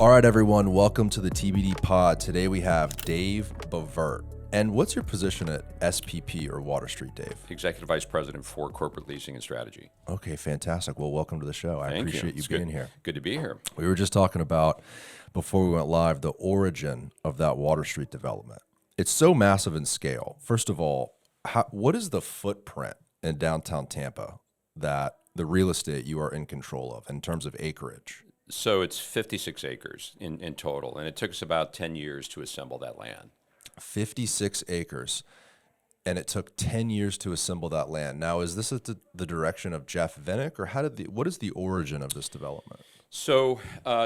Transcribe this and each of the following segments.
All right, everyone, welcome to the TBD pod. Today we have Dave Bevirt. And what's your position at SPP or Water Street, Dave? Executive Vice President for Corporate Leasing and Strategy. Okay, fantastic. Well, welcome to the show. I appreciate you being here. Good to be here. We were just talking about, before we went live, the origin of that Water Street development. It's so massive in scale. First of all, what is the footprint in downtown Tampa that the real estate you are in control of in terms of acreage? So it's 56 acres in total, and it took us about 10 years to assemble that land. 56 acres, and it took 10 years to assemble that land. Now, is this at the direction of Jeff Vinnick, or what is the origin of this development? So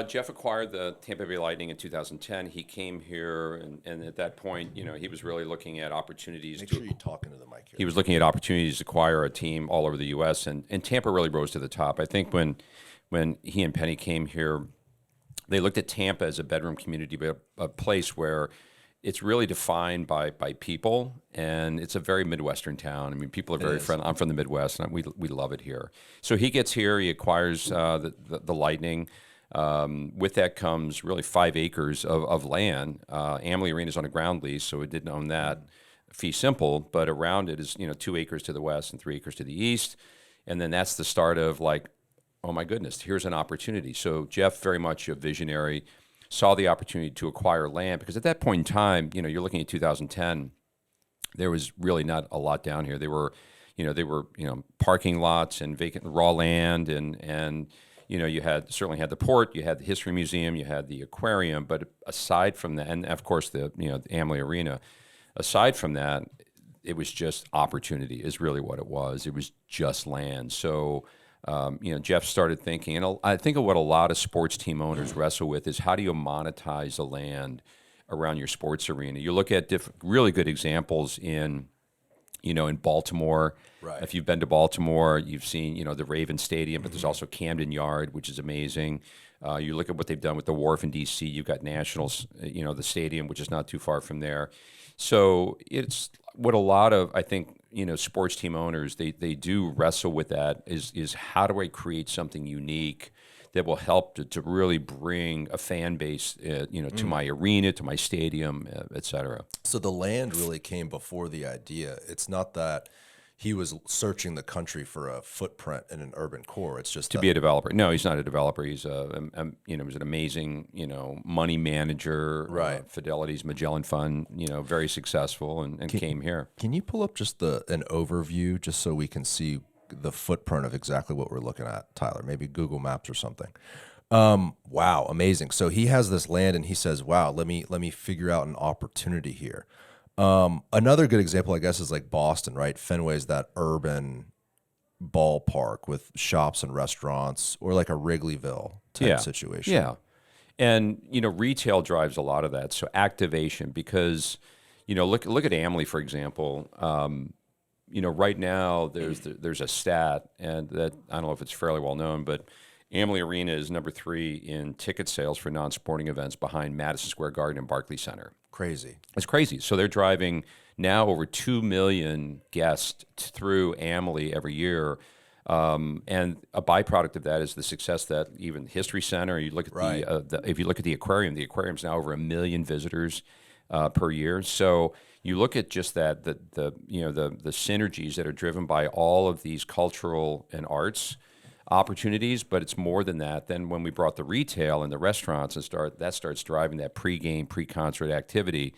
Jeff acquired the Tampa Bay Lightning in 2010. He came here, and at that point, he was really looking at opportunities. Make sure you're talking to the mic here. He was looking at opportunities to acquire a team all over the U.S., and Tampa really rose to the top. I think when he and Penny came here, they looked at Tampa as a bedroom community, but a place where it's really defined by people, and it's a very Midwestern town. I mean, people are very friendly. I'm from the Midwest, and we love it here. So he gets here, he acquires the Lightning. With that comes really 5 acres of land. Amalie Arena is on a ground lease, so it didn't own that fee simple, but around it is 2 acres to the west and 3 acres to the east, and then that's the start of oh my goodness, here's an opportunity. So Jeff, very much a visionary, saw the opportunity to acquire land because at that point in time, you're looking at 2010, there was really not a lot down here. They were parking lots and vacant raw land, and you certainly had the port, you had the history museum, you had the aquarium, but aside from that, and of course the Amalie Arena, aside from that, it was just opportunity is really what it was. It was just land. So Jeff started thinking, and I think of what a lot of sports team owners wrestle with is how do you monetize the land around your sports arena? You look at really good examples in Baltimore. Right. If you've been to Baltimore, you've seen, the Raven Stadium, but there's also Camden Yard, which is amazing. You look at what they've done with the Wharf in D.C., you've got Nationals, the stadium, which is not too far from there. So it's what a lot of, I think, sports team owners, they do wrestle with that is how do I create something unique that will help to really bring a fan base, to my arena, to my stadium, et cetera. So the land really came before the idea. It's not that he was searching the country for a footprint in an urban core. It's just to be a developer. No, he's not a developer. He's he's an amazing, money manager. Right. Fidelity's Magellan Fund, very successful, and came here. Can you pull up just an overview just so we can see the footprint of exactly what we're looking at, Tyler? Maybe Google Maps or something. Wow, amazing. So he has this land, and he says, "Wow, let me figure out an opportunity here." Another good example, I guess, is like Boston, right? Fenway's that urban ballpark with shops and restaurants, or like a Wrigleyville type situation. Yeah. And, retail drives a lot of that. So activation, because, look at Amalie, for example. Right now there's a stat, and that I don't know if it's fairly well known, but Amalie Arena is number 3 in ticket sales for non-sporting events behind Madison Square Garden and Barclays Center. Crazy. It's crazy. So they're driving now over 2 million guests through Amalie every year. And a byproduct of that is the success that even History Center, you look at if you look at the aquarium's now over 1 million visitors per year. So you look at just that, the synergies that are driven by all of these cultural and arts opportunities, but it's more than that. Then when we brought the retail and the restaurants that starts driving that pre-game, pre-concert activity.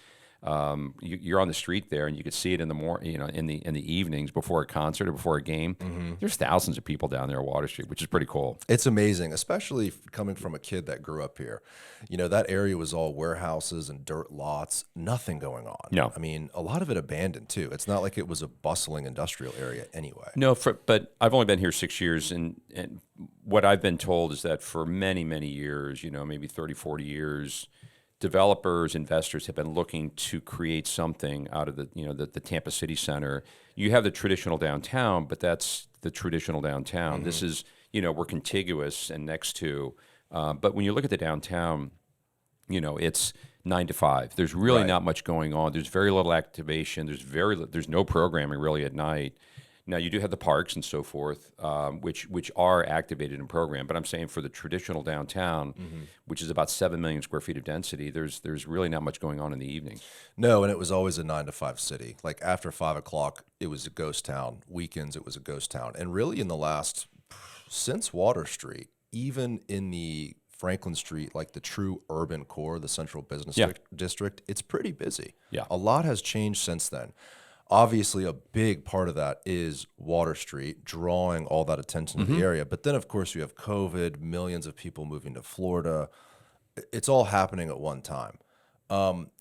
You're on the street there, and you could see it in the evenings before a concert or before a game. Mm-hmm. There's thousands of people down there at Water Street, which is pretty cool. It's amazing, especially coming from a kid that grew up here. That area was all warehouses and dirt lots, nothing going on. No. I mean, a lot of it abandoned too. It's not like it was a bustling industrial area anyway. No, but I've only been here 6 years, and what I've been told is that for many, many years, maybe 30, 40 years, developers, investors have been looking to create something out of the Tampa City Center. You have the traditional downtown, but that's the traditional downtown. Mm-hmm. This is, we're contiguous and next to, but when you look at the downtown, it's 9 to 5. There's really not much going on. There's very little activation. There's no programming really at night. Now you do have the parks and so forth, which are activated in program. But I'm saying for the traditional downtown, which is about 7 million square feet of density, there's really not much going on in the evening. No, and it was always a 9 to 5 city. Like after 5 o'clock, it was a ghost town. Weekends, it was a ghost town. And really, in the last since Water Street, even in the Franklin Street, like the true urban core, the central business district, it's pretty busy. Yeah. A lot has changed since then. Obviously, a big part of that is Water Street drawing all that attention to the area. But then, of course, you have COVID, millions of people moving to Florida. It's all happening at one time.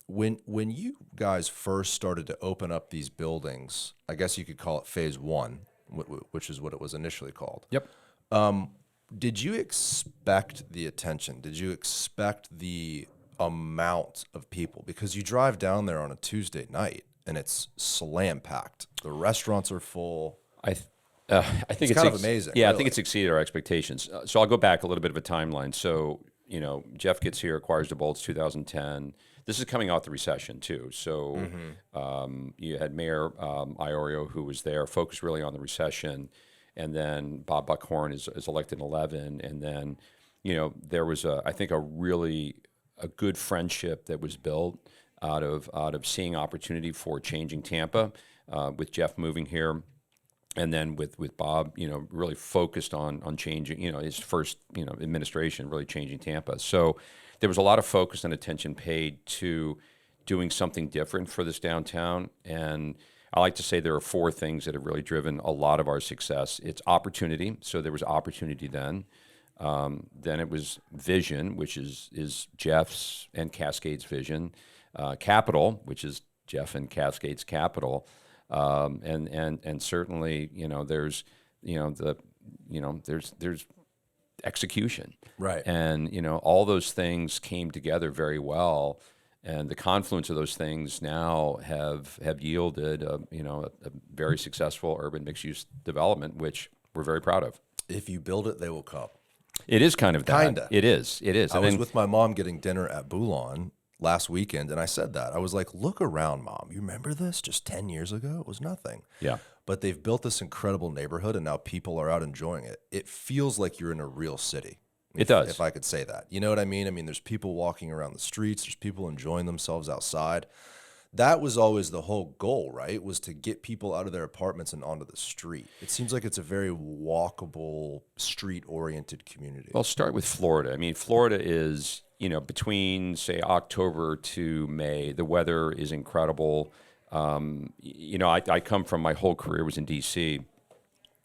When you guys first started to open up these buildings, I guess you could call it phase one, which is what it was initially called. Yep. Did you expect the attention? Did you expect the amount of people? Because you drive down there on a Tuesday night and it's slam packed. The restaurants are full. I think it's kind of amazing. Yeah, really. I think it's exceeded our expectations. So I'll go back a little bit of a timeline. So, Jeff gets here, acquires DeBolt's 2010. This is coming out the recession too. So you had Mayor Iorio, who was there, focused really on the recession. And then Bob Buckhorn is elected in 11. And then, there was I think a good friendship that was built out of seeing opportunity for changing Tampa, with Jeff moving here. And then with Bob, really focused on changing, his first, administration, really changing Tampa. So there was a lot of focus and attention paid to doing something different for this downtown. And I like to say there are 4 things that have really driven a lot of our success. It's opportunity. So there was opportunity then. Then it was vision, which is Jeff's and Cascade's vision. Capital, which is Jeff and Cascade's capital. And certainly, there's execution. Right. And, all those things came together very well. And the confluence of those things now have yielded, a very successful urban mixed-use development, which we're very proud of. If you build it, they will come. It is kind of that. Kinda. It is. I was with my mom getting dinner at Boulon last weekend, and I said that. I was like, look around, Mom. You remember this? Just 10 years ago? It was nothing. Yeah. But they've built this incredible neighborhood, and now people are out enjoying it. It feels like you're in a real city. It does. If I could say that. You know what I mean? I mean, there's people walking around the streets. There's people enjoying themselves outside. That was always the whole goal, right? Was to get people out of their apartments and onto the street. It seems like it's a very walkable, street-oriented community. Well, start with Florida. I mean, Florida is, between, say, October to May, the weather is incredible. I come from, my whole career was in D.C.,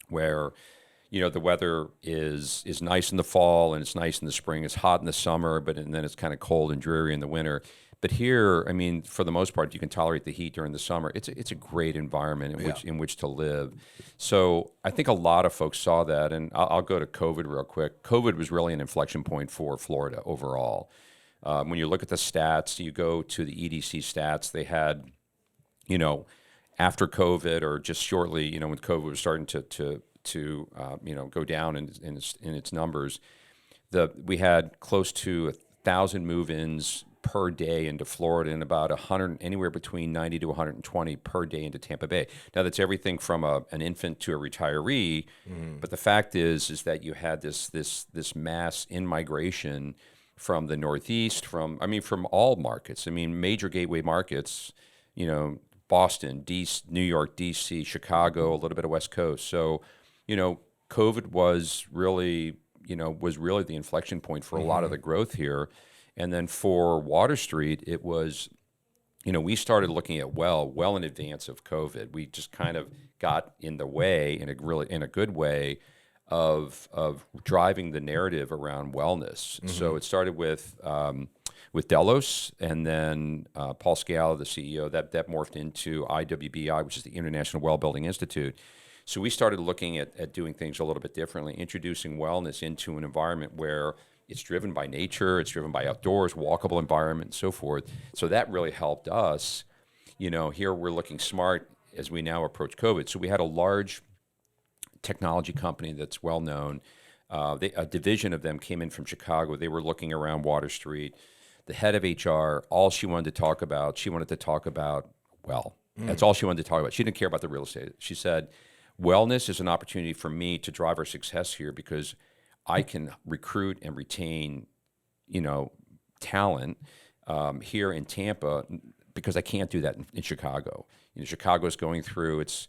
where, the weather is nice in the fall and it's nice in the spring. It's hot in the summer, and then it's kind of cold and dreary in the winter. But here, I mean, for the most part, you can tolerate the heat during the summer. It's a great environment in which to live. So I think a lot of folks saw that, and I'll go to COVID real quick. COVID was really an inflection point for Florida overall. When you look at the stats, you go to the EDC stats. They had, after COVID or just shortly, when COVID was starting to go down in its numbers, we had close to 1,000 move-ins per day into Florida, and about 100, anywhere between 90 to 120 per day into Tampa Bay. Now that's everything from an infant to a retiree, but the fact is that you had this mass in-migration from the Northeast, from all markets. I mean, major gateway markets, Boston, New York, DC, Chicago, a little bit of West Coast. So, COVID was really the inflection point for a lot of the growth here. And then for Water Street, it was, we started looking at well in advance of COVID. We just kind of got in the way, in a good way, of driving the narrative around wellness. So it started with Delos, and then Paul Scala, the CEO, that morphed into IWBI, which is the International Well Building Institute. So we started looking at doing things a little bit differently, introducing wellness into an environment where it's driven by nature, it's driven by outdoors, walkable environment, and so forth. So that really helped us. Here we're looking smart as we now approach COVID. So we had a large technology company that's well known. A division of them came in from Chicago. They were looking around Water Street. The head of HR, all she wanted to talk about, well. That's all she wanted to talk about. She didn't care about the real estate. She said, Wellness is an opportunity for me to drive our success here because I can recruit and retain, talent here in Tampa because I can't do that in Chicago. Chicago's going through it's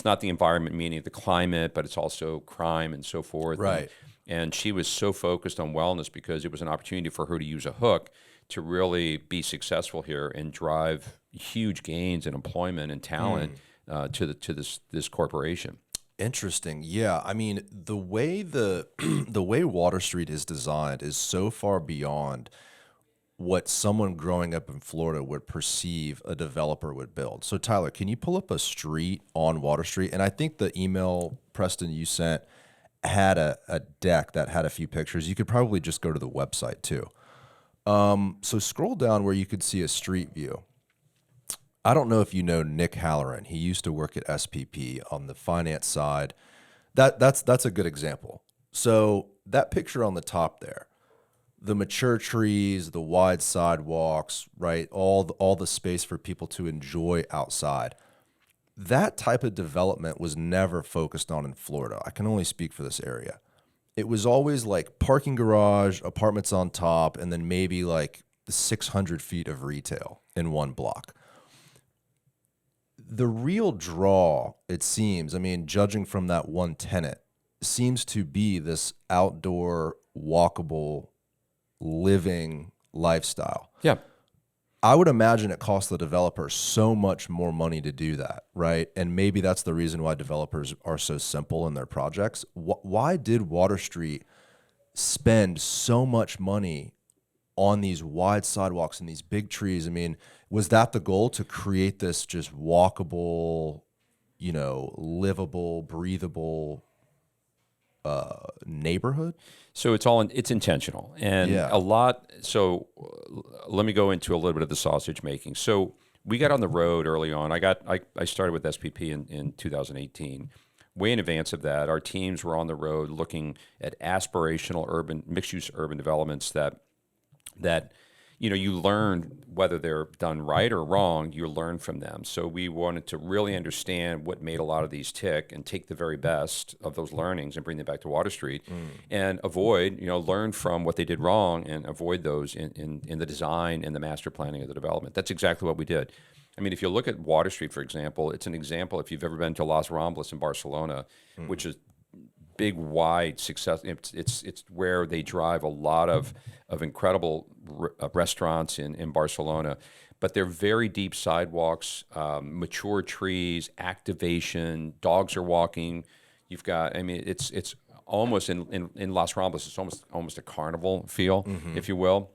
not the environment, meaning the climate, but it's also crime and so forth. Right. And she was so focused on wellness because it was an opportunity for her to use a hook to really be successful here and drive huge gains in employment and talent to this corporation. Interesting. Yeah. I mean, the way the way Water Street is designed is so far beyond what someone growing up in Florida would perceive a developer would build. So Tyler, can you pull up a street on Water Street? And I think the email, Preston, you sent had a deck that had a few pictures. You could probably just go to the website too. So scroll down where you could see a street view. I don't know if you know Nick Halloran. He used to work at SPP on the finance side. That's a good example. So that picture on the top there, the mature trees, the wide sidewalks, right? All the space for people to enjoy outside. That type of development was never focused on in Florida. I can only speak for this area. It was always like parking garage, apartments on top, and then maybe like 600 feet of retail in one block. The real draw, it seems, I mean, judging from that one tenant, seems to be this outdoor, walkable, living lifestyle. Yeah. I would imagine it costs the developer so much more money to do that, right? And maybe that's the reason why developers are so simple in their projects. Why did Water Street spend so much money on these wide sidewalks and these big trees? I mean, was that the goal, to create this just walkable, livable, breathable neighborhood? So it's intentional and Yeah. a lot. So let me go into a little bit of the sausage making. So we got on the road early on. I started with SPP in 2018. Way in advance of that, our teams were on the road looking at aspirational urban mixed-use urban developments that you learn whether they're done right or wrong. You learn from them. So we wanted to really understand what made a lot of these tick and take the very best of those learnings and bring them back to Water Street and avoid, learn from what they did wrong and avoid those in the design and the master planning of the development. That's exactly what we did. I mean, if you look at Water Street, for example, it's an example. If you've ever been to Las Ramblas in Barcelona, which is big, wide success. It's where they drive a lot of incredible restaurants in Barcelona, but they're very deep sidewalks, mature trees, activation. Dogs are walking. You've got. I mean, it's almost in Las Ramblas. It's almost a carnival feel, if you will.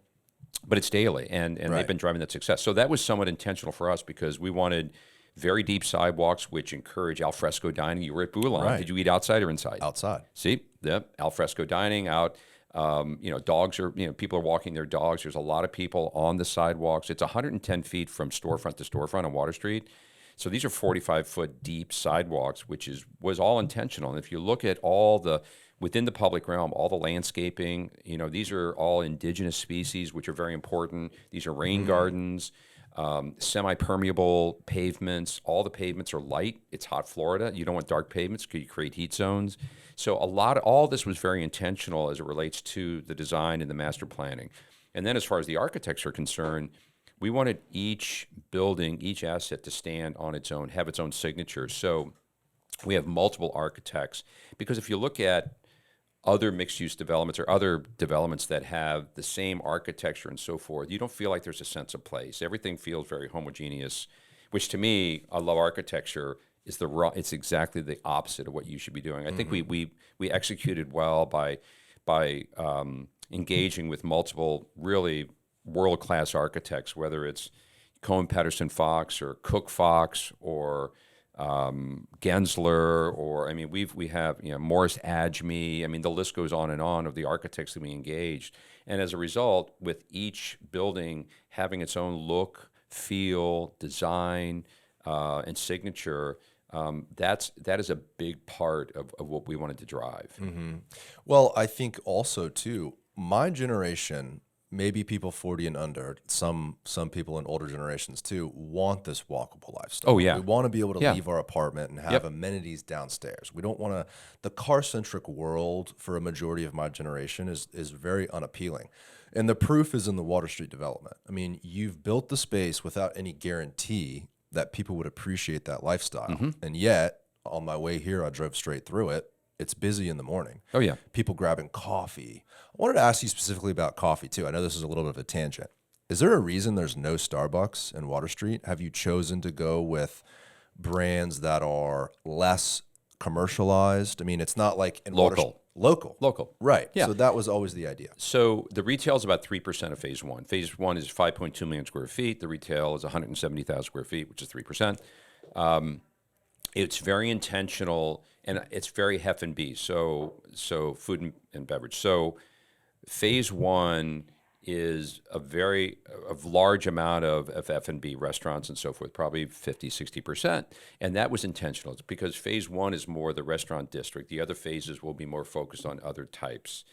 But it's daily, and Right. they've been driving that success. So that was somewhat intentional for us because we wanted very deep sidewalks, which encourage al fresco dining. You were at Boulan. Right. Did you eat outside or inside? Outside. See, the al fresco dining out. Dogs are, people are walking their dogs. There's a lot of people on the sidewalks. It's 110 feet from storefront to storefront on Water Street. So these are 45-foot deep sidewalks, which was all intentional. And if you look at within the public realm, all the landscaping, these are all indigenous species, which are very important. These are rain gardens. Semi-permeable pavements. All the pavements are light. It's hot Florida. You don't want dark pavements because you create heat zones. So all this was very intentional as it relates to the design and the master planning. And then as far as the architects are concerned, we wanted each building, each asset to stand on its own, have its own signature. So we have multiple architects because if you look at other mixed-use developments or other developments that have the same architecture and so forth, you don't feel like there's a sense of place. Everything feels very homogeneous, which to me, I love architecture. It's exactly the opposite of what you should be doing. I think we executed well by engaging with multiple really world-class architects, whether it's Cohen Patterson Fox or Cook Fox or Gensler, or we have Morris Adjmi. I mean, the list goes on and on of the architects that we engaged. And as a result, with each building having its own look, feel, design, and signature, that is a big part of what we wanted to drive. Well, I think also too, my generation, maybe people 40 and under, some people in older generations too, want this walkable lifestyle. Oh, yeah. We want to be able to Yeah. leave our apartment and have Yep. amenities downstairs. We don't want to, the car-centric world for a majority of my generation is very unappealing. And the proof is in the Water Street development. I mean, you've built the space without any guarantee that people would appreciate that lifestyle. Mm-hmm. And yet, on my way here, I drove straight through it. It's busy in the morning. Oh, yeah. People grabbing coffee. I wanted to ask you specifically about coffee, too. I know this is a little bit of a tangent. Is there a reason there's no Starbucks in Water Street? Have you chosen to go with brands that are less commercialized? I mean, it's not like in Local. Local. Right. Yeah. So that was always the idea. So the retail is about 3% of phase one. Phase one is 5.2 million square feet. The retail is 170,000 square feet, which is 3%. It's very intentional, and it's very F&B, so food and beverage. So phase one is a large amount of F&B restaurants and so forth, probably 50, 60%. And that was intentional. It's because phase one is more the restaurant district. The other phases will be more focused on other types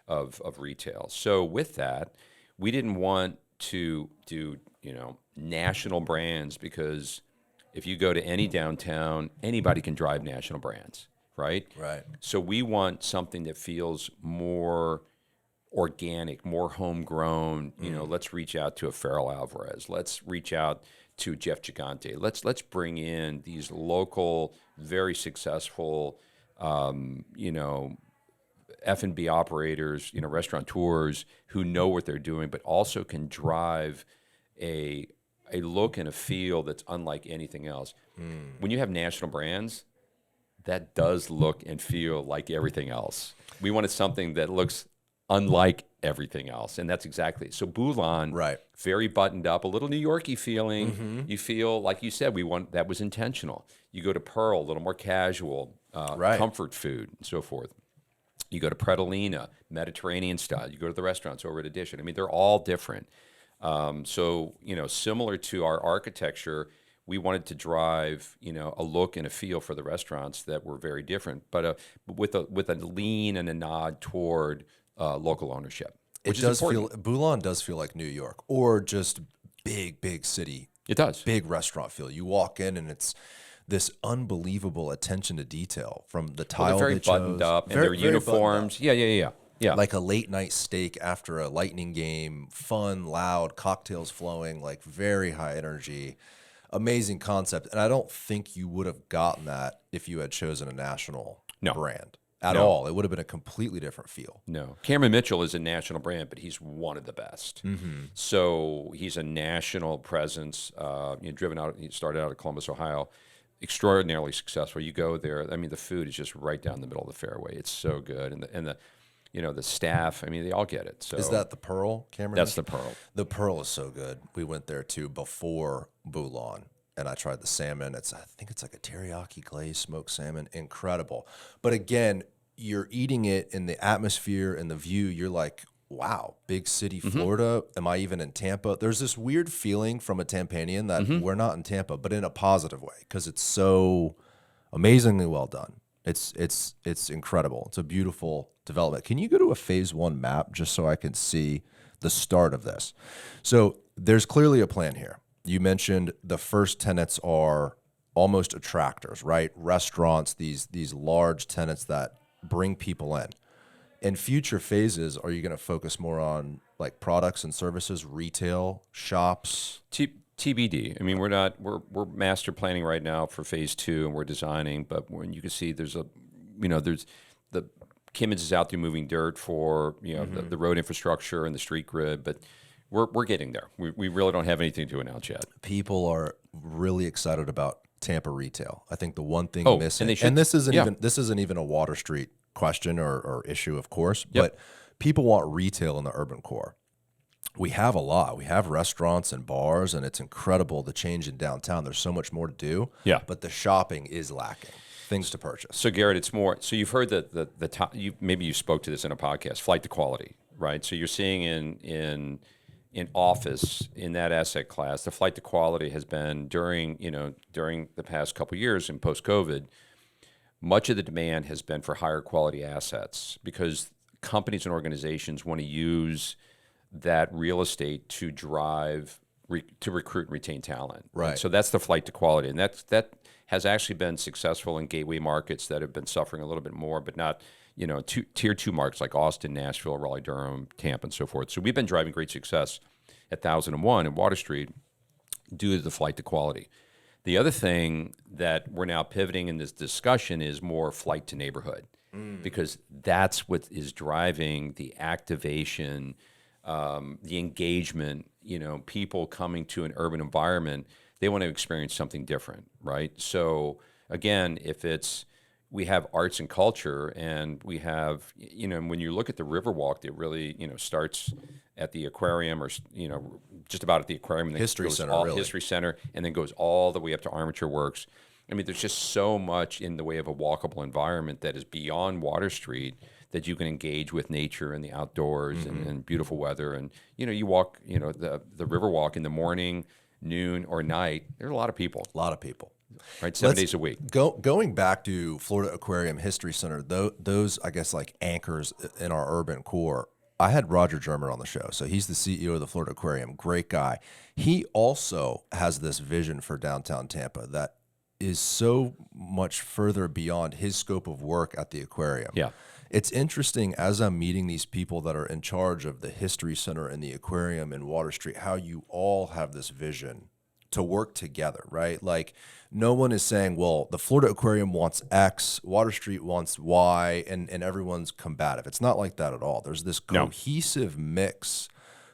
of retail. So with that, we didn't want to do, national brands, because if you go to any downtown, anybody can drive national brands, right? Right. So we want something that feels more organic, more homegrown. Let's reach out to a Farrell Alvarez. Let's reach out to Jeff Gigante. Let's bring in these local, very successful, F&B operators, restaurateurs who know what they're doing, but also can drive a look and a feel that's unlike anything else. When you have national brands, that does look and feel like everything else. We wanted something that looks unlike everything else, and that's exactly so. Boulan, Right. very buttoned up, a little New Yorky feeling. You feel like you said that was intentional. You go to Pearl, a little more casual, Right. comfort food, and so forth. You go to Predolina, Mediterranean style. You go to the restaurants over at Edition. I mean, they're all different. So, similar to our architecture, we wanted to drive, a look and a feel for the restaurants that were very different, but with a lean and a nod toward local ownership, which is important. Boulan does feel like New York, or just big city. It does. Big restaurant feel. You walk in and it's this unbelievable attention to detail from the tile. They're very they buttoned chose. up, and Very- their very buttoned up. uniforms. Yeah. Like a late night steak after a Lightning game, fun, loud, cocktails flowing, like very high energy, amazing concept. And I don't think you would have gotten that if you had chosen a national brand at all. It would have been a completely different feel. No. Cameron Mitchell is a national brand, but he's one of the best. So he's a national presence. He started out of Columbus, Ohio. Extraordinarily successful. You go there, I mean, the food is just right down the middle of the fairway. It's so good, and the staff. I mean, they all get it. So Is that the Pearl, Cameron? that's the Pearl. The Pearl is so good. We went there too before Boulan, and I tried the salmon. I think it's like a teriyaki glazed smoked salmon. Incredible. But again, you're eating it in the atmosphere and the view. You're like, wow, big city, Florida. Am I even in Tampa? There's this weird feeling from a Tampanian that we're not in Tampa, but in a positive way, because it's so amazingly well done. It's incredible. It's a beautiful development. Can you go to a phase one map just so I can see the start of this? So there's clearly a plan here. You mentioned the first tenants are almost attractors, right? Restaurants, these large tenants that bring people in. In future phases, are you going to focus more on like products and services, retail, shops? TBD. I mean, we're master planning right now for phase two, and we're designing. But when you can see, there's the Kimmons is out there moving dirt for the road infrastructure and the street grid, but we're getting there. We really don't have anything to announce yet. People are really excited about Tampa retail. I think the one thing missing, and this isn't even a Water Street question or issue, of course, Yep. but people want retail in the urban core. We have a lot. We have restaurants and bars, and it's incredible the change in downtown. There's so much more to do. Yeah. But the shopping is lacking. Things to purchase. So Garrett, it's more. So you've heard that the top. Maybe you spoke to this in a podcast. Flight to quality, right? So you're seeing in office in that asset class, the flight to quality has been during the past couple of years and post COVID. Much of the demand has been for higher quality assets because companies and organizations want to use that real estate to drive to recruit and retain talent. Right. And so that's the flight to quality, and that has actually been successful in gateway markets that have been suffering a little bit more, but not tier 2 markets like Austin, Nashville, Raleigh, Durham, Tampa, and so forth. So we've been driving great success at 1001 and Water Street due to the flight to quality. The other thing that we're now pivoting in this discussion is more flight to neighborhood, because that's what is driving the activation, the engagement. People coming to an urban environment, they want to experience something different, right? So again, we have arts and culture, and we have, when you look at the Riverwalk, it really, starts at the aquarium, or, just about at the aquarium. And History goes Center, all, really. History Center, and then goes all the way up to Armature Works. I mean, there's just so much in the way of a walkable environment that is beyond Water Street that you can engage with nature and the outdoors and beautiful weather. And, you walk, the Riverwalk in the morning, noon, or night, there are a lot of people. A lot of people. Right, 7 days a week. Going back to Florida Aquarium History Center, those, I guess, like anchors in our urban core. I had Roger German on the show. So he's the CEO of the Florida Aquarium. Great guy. He also has this vision for downtown Tampa that is so much further beyond his scope of work at the aquarium. Yeah. It's interesting as I'm meeting these people that are in charge of the History Center and the aquarium and Water Street, how you all have this vision to work together, right? Like, no one is saying, well, the Florida Aquarium wants X, Water Street wants Y, and everyone's combative. It's not like that at all. There's this cohesive mix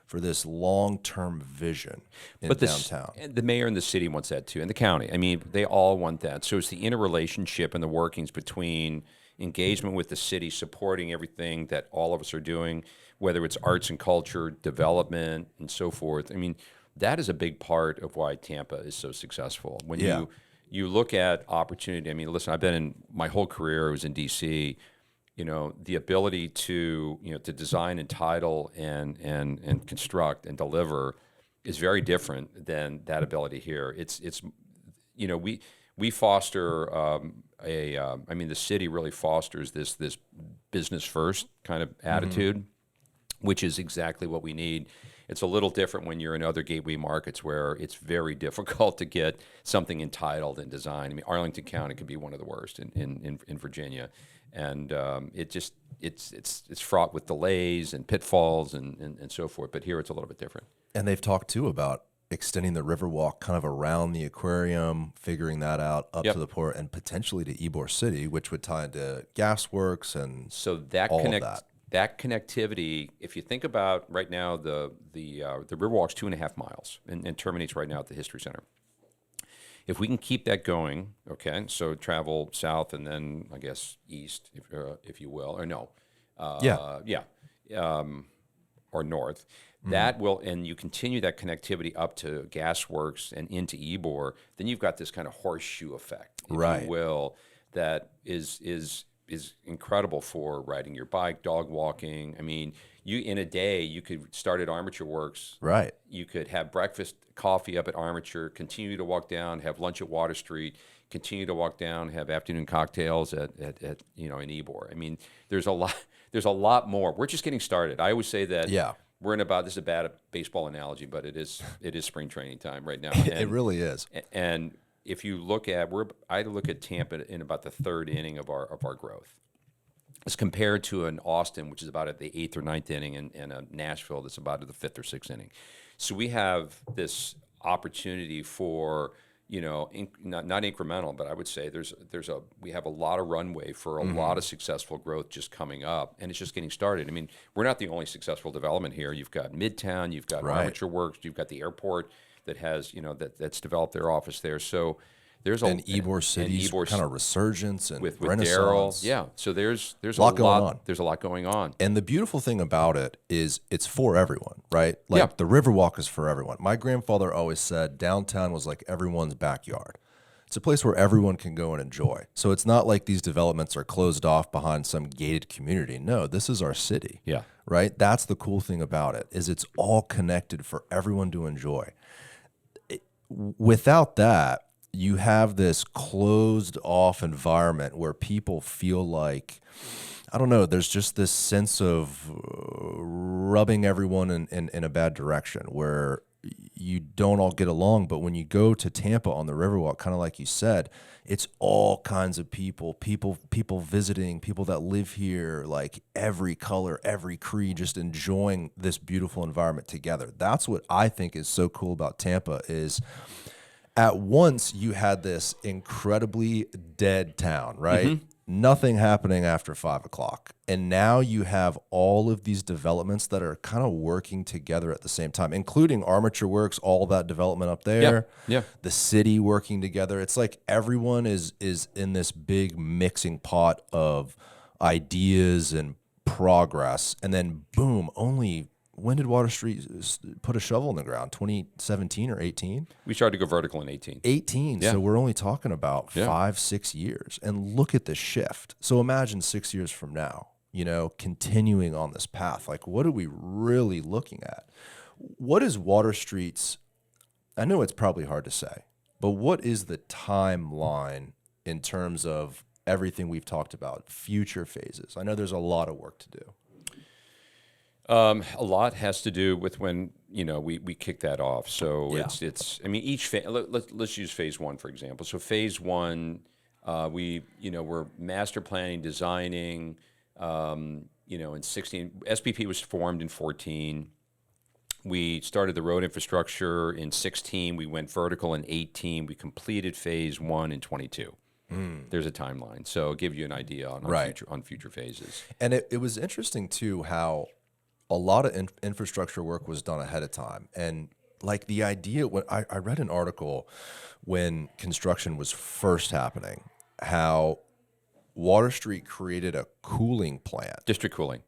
for this long-term vision in downtown. The mayor and the city wants that too, and the county. I mean, they all want that. So it's the interrelationship and the workings between engagement with the city, supporting everything that all of us are doing, whether it's arts and culture, development, and so forth. I mean, that is a big part of why Tampa is so successful. When you look at opportunity, I mean, listen, I've been in my whole career, I was in D.C., the ability to, to design and title and construct and deliver is very different than that ability here. We foster I mean, the city really fosters this business first kind of attitude, which is exactly what we need. It's a little different when you're in other gateway markets where it's very difficult to get something entitled and designed. I mean, Arlington County could be one of the worst in Virginia, and it's fraught with delays and pitfalls and so forth. But here it's a little bit different. And they've talked too about extending the Riverwalk kind of around the aquarium, figuring that out up to the port, and potentially to Ybor City, which would tie into gasworks and so that all of that. That connectivity, if you think about right now, the Riverwalk's 2.5 miles and terminates right now at the History Center. If we can keep that going, okay, so travel south and then I guess east, if you will, or no, or north. That will, and you continue that connectivity up to gasworks and into Ybor, then you've got this kind of horseshoe effect, if you will, that is incredible for riding your bike, dog walking. I mean, in a day, you could start at Armature Works. Right. You could have breakfast, coffee up at Armature, continue to walk down, have lunch at Water Street, continue to walk down, have afternoon cocktails at in Ybor. I mean, there's a lot more. We're just getting started. I always say that we're in this is a bad baseball analogy, but it is spring training time right now. And, it really is. And if you look at I look at Tampa in about the third inning of our growth, as compared to an Austin, which is about at the 8th or 9th inning, and a Nashville that's about at the 5th or 6th inning. So we have this opportunity for not incremental, but I would say we have a lot of runway for a lot of successful growth just coming up, and it's just getting started. I mean, we're not the only successful development here. You've got Midtown, you've got Armature Works, you've got the airport that has that's developed their office there. So there's Ybor City's kind of resurgence and with renaissance. Darryl, so there's a lot going on. There's a lot going on. And the beautiful thing about it is it's for everyone, right? Like the Riverwalk is for everyone. My grandfather always said downtown was like everyone's backyard. It's a place where everyone can go and enjoy. So it's not like these developments are closed off behind some gated community. No, this is our city. Yeah. Right? That's the cool thing about it, is it's all connected for everyone to enjoy. Without that, you have this closed off environment where people feel like I don't know. There's just this sense of rubbing everyone in a bad direction where you don't all get along. But when you go to Tampa on the Riverwalk, kind of like you said, it's all kinds of people visiting, people that live here, like every color, every creed, just enjoying this beautiful environment together. That's what I think is so cool about Tampa is at once you had this incredibly dead town, right? Nothing happening after 5 o'clock. And now you have all of these developments that are kind of working together at the same time, including Armature Works, all that development up there, Yeah. the city working together. It's like everyone is in this big mixing pot of ideas and progress. And then boom, when did Water Street put a shovel in the ground? 2017 or 18? We started to go vertical in 18. 18. Yeah. So we're only talking about Yeah. 5-6 years. And look at the shift. So imagine 6 years from now, continuing on this path. Like, what are we really looking at? What is Water Street's, I know it's probably hard to say, but what is the timeline in terms of everything we've talked about, future phases? I know there's a lot of work to do. A lot has to do with when we kick that off. So Yeah. it's I mean each phase. Let's use phase one for example. So phase one, we're master planning, designing. In 16, SPP was formed in 14. We started the road infrastructure in 16. We went vertical in 18. We completed phase one in 22. There's a timeline, so it'll give you an idea on future phases. And it was interesting too how a lot of infrastructure work was done ahead of time. And like the idea, when I read an article when construction was first happening, how Water Street created a cooling plant. District cooling.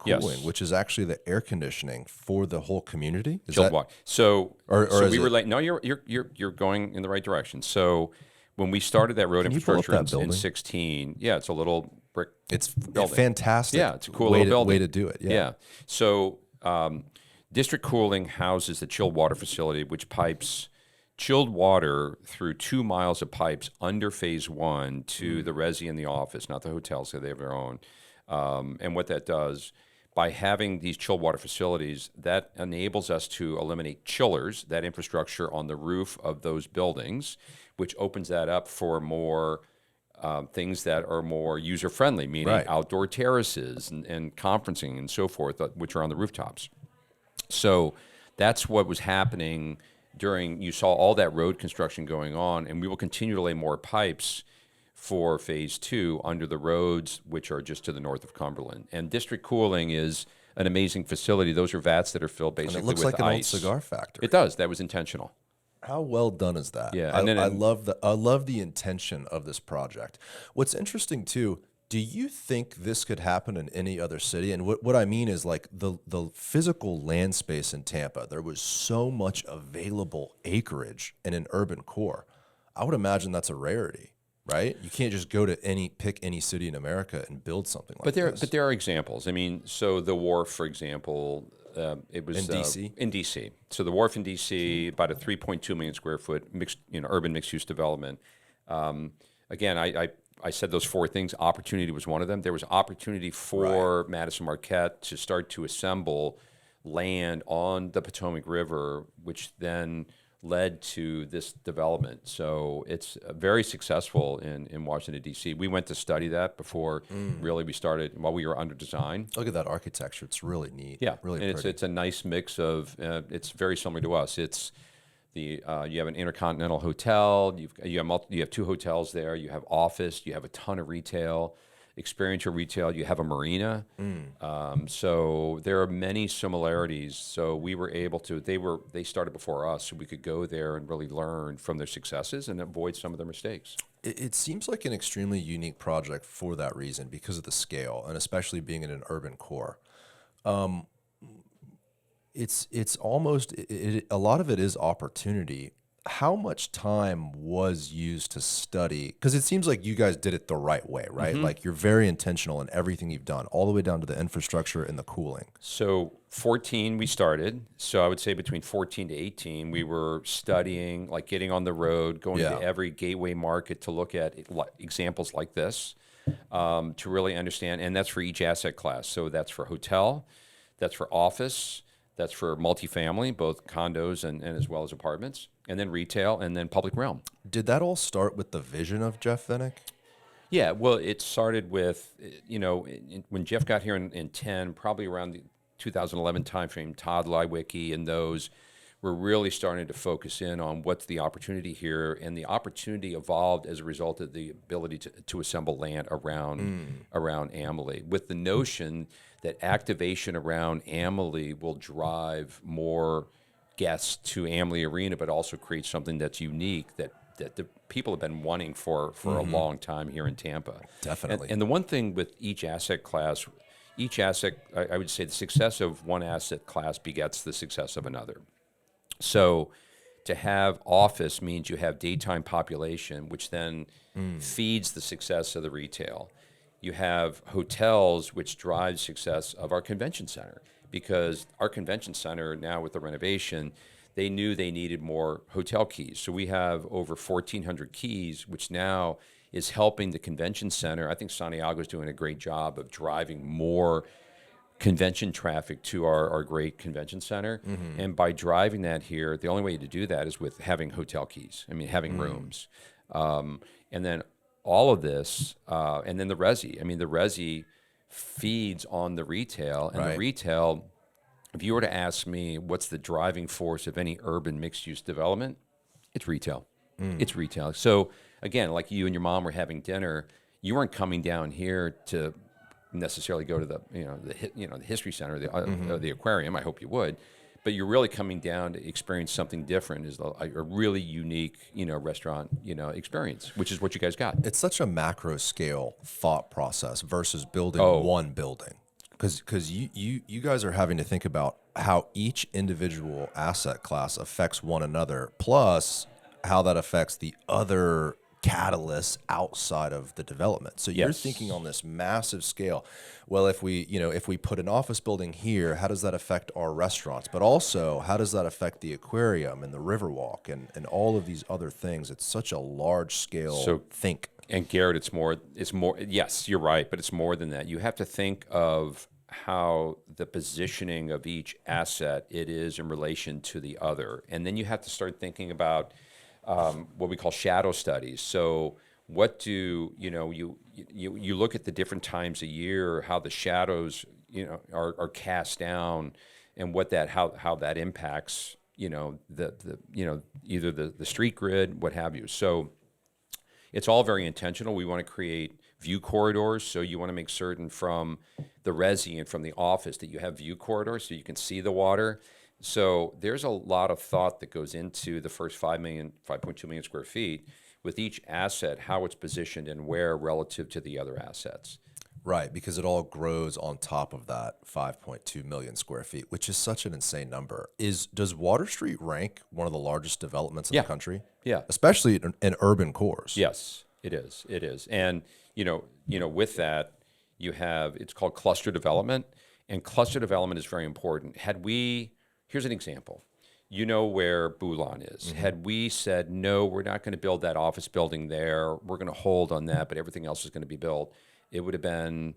Yes. Which is actually the air conditioning for the whole community. Is that water. So or we were like, no, you're going in the right direction. So when we started that road infrastructure in 16, it's a little brick. It's building. Fantastic. Yeah, it's a cool little building. Way to do it. Yeah. So district cooling houses the chilled water facility, which pipes chilled water through 2 miles of pipes under phase one to the resi and the office, not the hotels, so they have their own. And what that does, by having these chilled water facilities, that enables us to eliminate chillers, that infrastructure on the roof of those buildings, which opens that up for more things that are more user-friendly, meaning outdoor terraces and conferencing and so forth, which are on the rooftops. So that's what was happening you saw all that road construction going on, and we will continue to lay more pipes for phase two under the roads, which are just to the north of Cumberland. And district cooling is an amazing facility. Those are vats that are filled basically with ice. And it looks like an old cigar factory. It does. That was intentional. How well done is that? Yeah, I love the intention of this project. What's interesting too, do you think this could happen in any other city? And what I mean is like the physical land space in Tampa, there was so much available acreage in an urban core. I would imagine that's a rarity, right? You can't just go to pick any city in America and build something like this. But there are examples. I mean, so the wharf, for example, it was in DC. In DC. So the wharf in DC, about a 3.2 million square foot urban mixed use development. Again, I said those four things. Opportunity was one of them. There was opportunity for Madison Marquette to start to assemble land on the Potomac River, which then led to this development. So it's very successful in Washington, D.C. We went to study that before really we started, while we were under design. Look at that architecture. It's really neat. Yeah, really and pretty. it's a nice mix of, it's very similar to us. It's you have an Intercontinental Hotel, you have two hotels there, you have office, you have a ton of retail, experiential retail, you have a marina. So there are many similarities. So we were able to, they started before us, so we could go there and really learn from their successes and avoid some of their mistakes. It seems like an extremely unique project for that reason, because of the scale, and especially being in an urban core. It's almost a lot of it is opportunity. How much time was used to study? Because it seems like you guys did it the right way, right? Like you're very intentional in everything you've done, all the way down to the infrastructure and the cooling. So 14 we started. So I would say between 14 to 18 we were studying, like getting on the road, going to every gateway market to look at examples like this. to really understand, and that's for each asset class. So that's for hotel, that's for office, that's for multifamily, both condos and as well as apartments, and then retail, and then public realm. Did that all start with the vision of Jeff Vinnick? Yeah, well, it started with, when Jeff got here in 10, probably around the 2011 timeframe, Todd Leiweke and those were really starting to focus in on what's the opportunity here. And the opportunity evolved as a result of the ability to assemble land around Amalie, with the notion that activation around Amalie will drive more guests to Amalie Arena, but also create something that's unique that the people have been wanting for a long time here in Tampa. Definitely. And the one thing with each asset class, I would say the success of one asset class begets the success of another. So to have office means you have daytime population, which then feeds the success of the retail. You have hotels, which drives success of our convention center, because our convention center now with the renovation, they knew they needed more hotel keys. So we have over 1,400 keys, which now is helping the convention center. I think Santiago's doing a great job of driving more convention traffic to our great convention center. And by driving that here, the only way to do that is with having hotel keys. I mean, having rooms. And then all of this, and then the resi. I mean, the resi feeds on the retail, and Right. the retail, if you were to ask me what's the driving force of any urban mixed-use development, it's retail. It's retail. So again, like you and your mom were having dinner, you weren't coming down here to necessarily go to the history center, or the aquarium. I hope you would, but you're really coming down to experience something different, is a really unique restaurant experience, which is what you guys got. It's such a macro scale thought process versus building one building. Because you guys are having to think about how each individual asset class affects one another, plus how that affects the other catalysts outside of the development. So you're thinking on this massive scale. Well, if we put an office building here, how does that affect our restaurants? But also, how does that affect the aquarium and the Riverwalk and all of these other things? It's such a large scale think. And Garrett, it's more, yes, you're right, but it's more than that. You have to think of how the positioning of each asset it is in relation to the other. And then you have to start thinking about what we call shadow studies. So what do, you look at the different times a year, how the shadows, are cast down, and how that impacts, either the street grid, what have you. So it's all very intentional. We want to create view corridors. So you want to make certain from the resi and from the office that you have view corridors so you can see the water. So there's a lot of thought that goes into the first 5.2 million square feet with each asset, how it's positioned and where relative to the other assets. Right, because it all grows on top of that 5.2 million square feet, which is such an insane number. Does Water Street rank one of the largest developments in the country? Yeah. Especially in urban cores. Yes, it is. It is. And, with that, it's called cluster development, and cluster development is very important. Here's an example. You know where Boulan is. Had we said, no, we're not going to build that office building there, we're going to hold on that, but everything else is going to be built, it would have been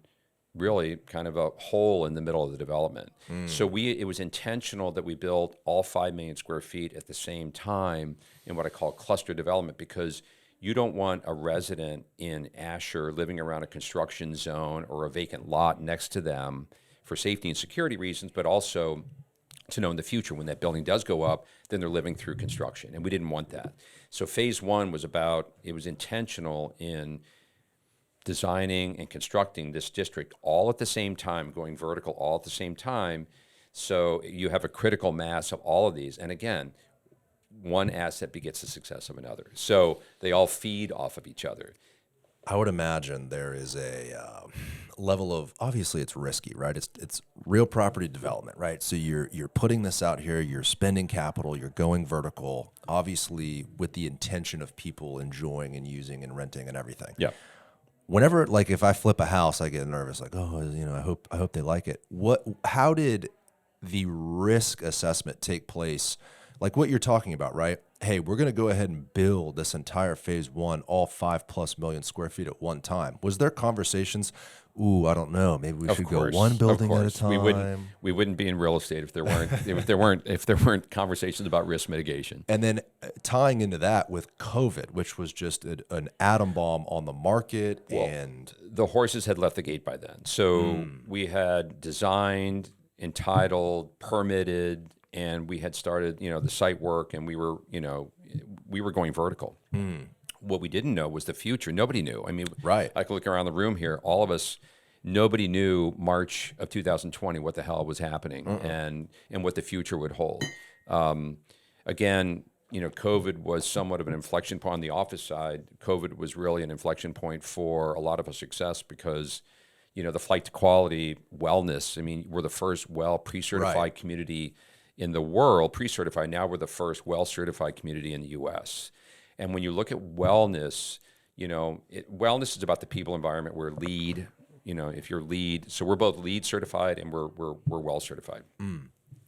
really kind of a hole in the middle of the development. So it was intentional that we built all 5 million square feet at the same time in what I call cluster development, because you don't want a resident in Asher living around a construction zone or a vacant lot next to them for safety and security reasons, but also to know in the future when that building does go up, then they're living through construction, and we didn't want that. So phase one was intentional in designing and constructing this district all at the same time, going vertical all at the same time, so you have a critical mass of all of these. And again, one asset begets the success of another. So they all feed off of each other. I would imagine there is a level of, obviously it's risky, right? It's real property development, right? So you're putting this out here, you're spending capital, you're going vertical, obviously with the intention of people enjoying and using and renting and everything. Yeah. Whenever, like, if I flip a house, I get nervous, like, I hope they like it. How did the risk assessment take place? like what you're talking about, right? Hey, we're going to go ahead and build this entire phase one, all 5+ million square feet at one time. Was there conversations? Ooh, I don't know. Maybe we Of should go course, one of building at a course. time. We wouldn't be in real estate if there weren't if there weren't conversations about risk mitigation. And then tying into that with COVID, which was just an atom bomb on the market, and The horses had left the gate by then. So we had designed, entitled, permitted, and we had started, the site work, and we were going vertical. What we didn't know was the future. Nobody knew. I mean, Right. I could look around the room here. All of us, nobody knew March of 2020 what the hell was happening and what the future would hold. Again, COVID was somewhat of an inflection point on the office side. COVID was really an inflection point for a lot of our success because, the flight to quality, wellness. I mean, we're the first pre-certified Right. community in the world, pre-certified. Now we're the first well-certified community in the U.S. And when you look at wellness, wellness is about the people environment. We're LEED, if you're LEED. So we're both LEED certified and we're well certified.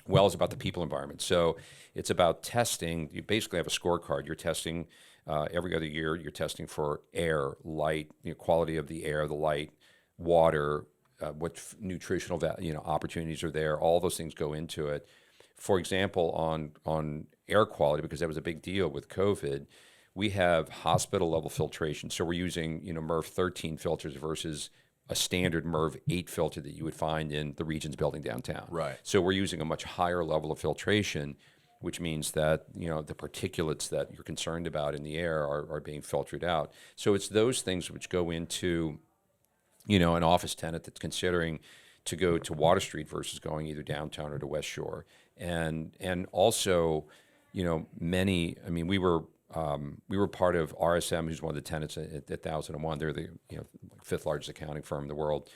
Well is about the people environment. So it's about testing. You basically have a scorecard. You're testing every other year. You're testing for air, light, quality of the air, the light, water, what nutritional opportunities are there. All those things go into it. For example, on air quality, because that was a big deal with COVID, we have hospital level filtration. So we're using MERV 13 filters versus a standard MERV 8 filter that you would find in the Regions building downtown. Right. So we're using a much higher level of filtration, which means that the particulates that you're concerned about in the air are being filtered out. So it's those things which go into an office tenant that's considering to go to Water Street versus going either downtown or to West Shore. And also, many. I mean, we were part of RSM, who's one of the tenants at 1001. They're the fifth largest accounting firm in the world.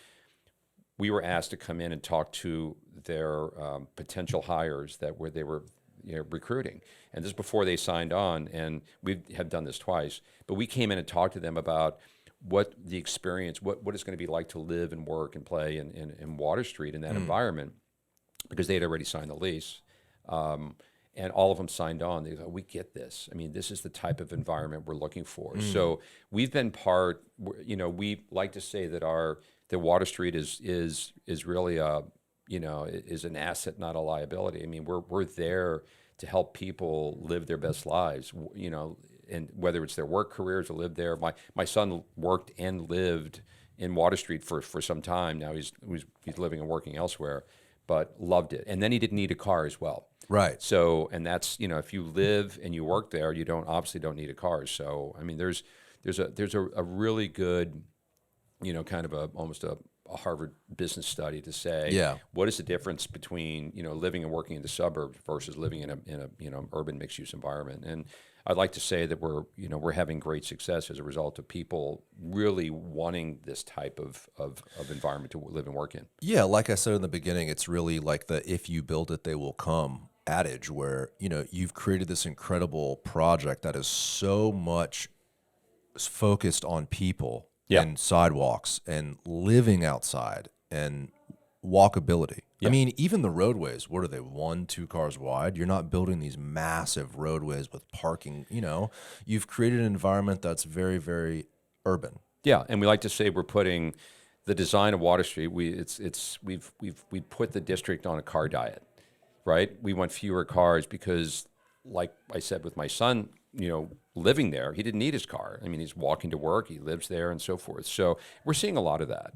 We were asked to come in and talk to their potential hires they were recruiting, and this is before they signed on. And we have done this twice, but we came in and talked to them about what the experience, what it's going to be like to live and work and play in Water Street in that environment, because they had already signed the lease. And all of them signed on. They go, we get this. I mean, this is the type of environment we're looking for. So we've been we like to say that the Water Street is really is an asset, not a liability. I mean, we're there to help people live their best lives, and whether it's their work careers or live there. My son worked and lived in Water Street for some time. Now he's living and working elsewhere, but loved it. And then he didn't need a car as well. Right. So, and that's, if you live and you work there, you obviously don't need a car. So, I mean, there's a really good, kind of almost a Harvard business study to say, what is the difference between, living and working in the suburbs versus living in a urban mixed use environment. And I'd like to say that we're having great success as a result of people really wanting this type of environment to live and work in. Yeah, like I said in the beginning, it's really like the "if you build it, they will come" adage, where you've created this incredible project that is so much focused on people and sidewalks and living outside and walkability. I mean, even the roadways, what are they, 1-2 cars wide? You're not building these massive roadways with parking. You've created an environment that's very, very urban. Yeah, and we like to say we're putting the design of Water Street. We've put the district on a car diet, right? We want fewer cars because, like I said, with my son, living there, he didn't need his car. I mean, he's walking to work, he lives there, and so forth. So we're seeing a lot of that.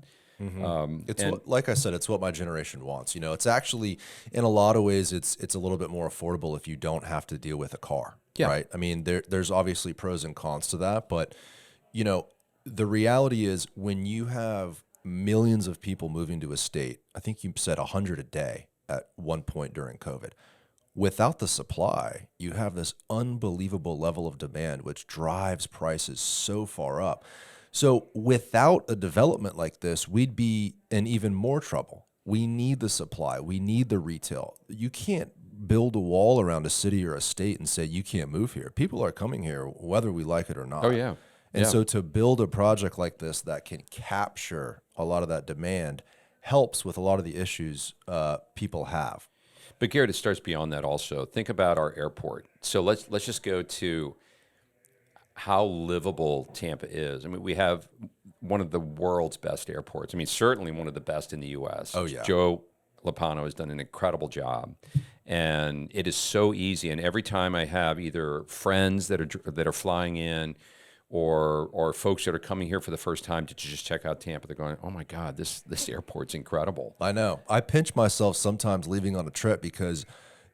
Like I said, it's what my generation wants. It's actually, in a lot of ways, it's a little bit more affordable if you don't have to deal with a car, right? I mean, there's obviously pros and cons to that, but the reality is when you have millions of people moving to a state, I think you said 100 a day at one point during COVID. Without the supply, you have this unbelievable level of demand, which drives prices so far up. So without a development like this, we'd be in even more trouble. We need the supply. We need the retail. You can't build a wall around a city or a state and say you can't move here. People are coming here whether we like it or not. Oh, yeah. And so to build a project like this that can capture a lot of that demand helps with a lot of the issues people have. But Garrett, it starts beyond that also. Think about our airport. So let's just go to how livable Tampa is. I mean, we have one of the world's best airports. I mean, certainly one of the best in the U.S. Oh, yeah. Joe Lopano has done an incredible job, and it is so easy. And every time I have either friends that are flying in, or folks that are coming here for the first time to just check out Tampa, they're going, "Oh my God, this airport's incredible." I know. I pinch myself sometimes leaving on a trip because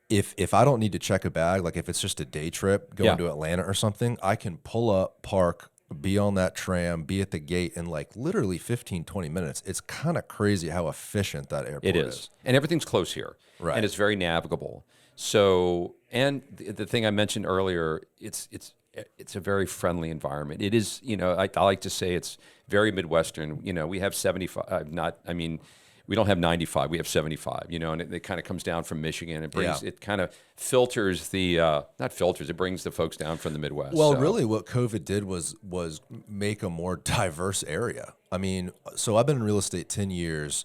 if I don't need to check a bag, like if it's just a day trip going to Atlanta or something, I can pull up, park, be on that tram, be at the gate in like literally 15, 20 minutes. It's kind of crazy how efficient that airport is. And everything's close here. Right. And it's very navigable. So, and the thing I mentioned earlier, it's a very friendly environment. It is, I like to say it's very Midwestern. We have 75, we don't have 95, we have 75, and it kind of comes down from Michigan. It brings, it kind of filters it brings the folks down from the Midwest. Well, really what COVID did was make a more diverse area. I mean, so I've been in real estate 10 years.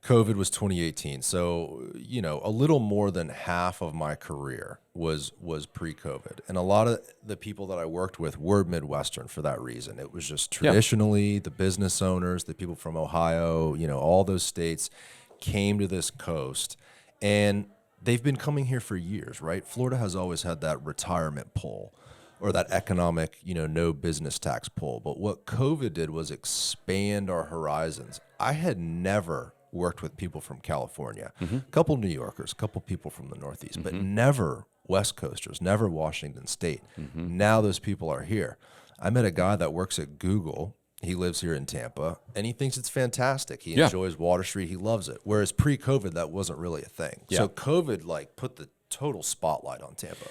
COVID was 2018. So, a little more than half of my career was pre-COVID. And a lot of the people that I worked with were Midwestern for that reason. It was just traditionally the business owners, the people from Ohio, all those states came to this coast, and they've been coming here for years, right? Florida has always had that retirement pull or that economic, no business tax pull. But what COVID did was expand our horizons. I had never worked with people from California, a couple New Yorkers, a couple people from the Northeast, but never West Coasters, never Washington State. Now those people are here. I met a guy that works at Google. He lives here in Tampa, and he thinks it's fantastic. He enjoys Water Street. He loves it. Whereas pre-COVID, that wasn't really a thing. So COVID put the total spotlight on Tampa.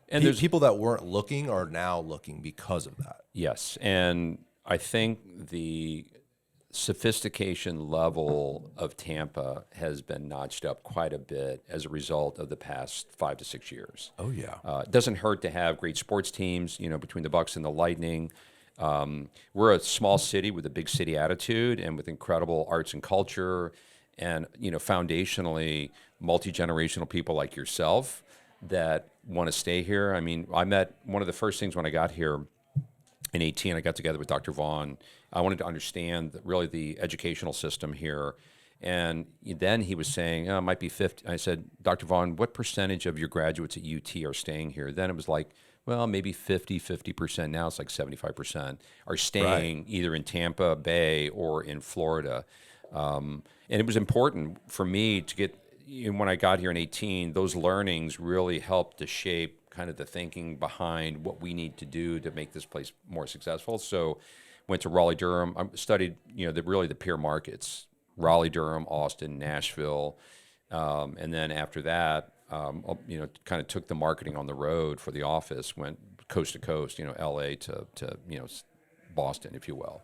And there's people that weren't looking are now looking because of that. Yes, and I think the sophistication level of Tampa has been notched up quite a bit as a result of the past 5 to 6 years. Oh, yeah. It doesn't hurt to have great sports teams, between the Bucks and the Lightning. We're a small city with a big city attitude and with incredible arts and culture and, foundationally multi-generational people like yourself that want to stay here. I mean, I met one of the first things when I got here in 18, I got together with Dr. Vaughn. I wanted to understand really the educational system here. And then he was saying, it might be 50. I said, Dr. Vaughn, what percentage of your graduates at UT are staying here? Then it was like, well, maybe 50%. Now it's like 75% are staying either in Tampa Bay or in Florida. And it was important for me to get, when I got here in 18, those learnings really helped to shape kind of the thinking behind what we need to do to make this place more successful. So went to Raleigh, Durham. I studied, the peer markets, Raleigh, Durham, Austin, Nashville. And then after that, kind of took the marketing on the road for the office, went coast to coast, LA to Boston, if you will.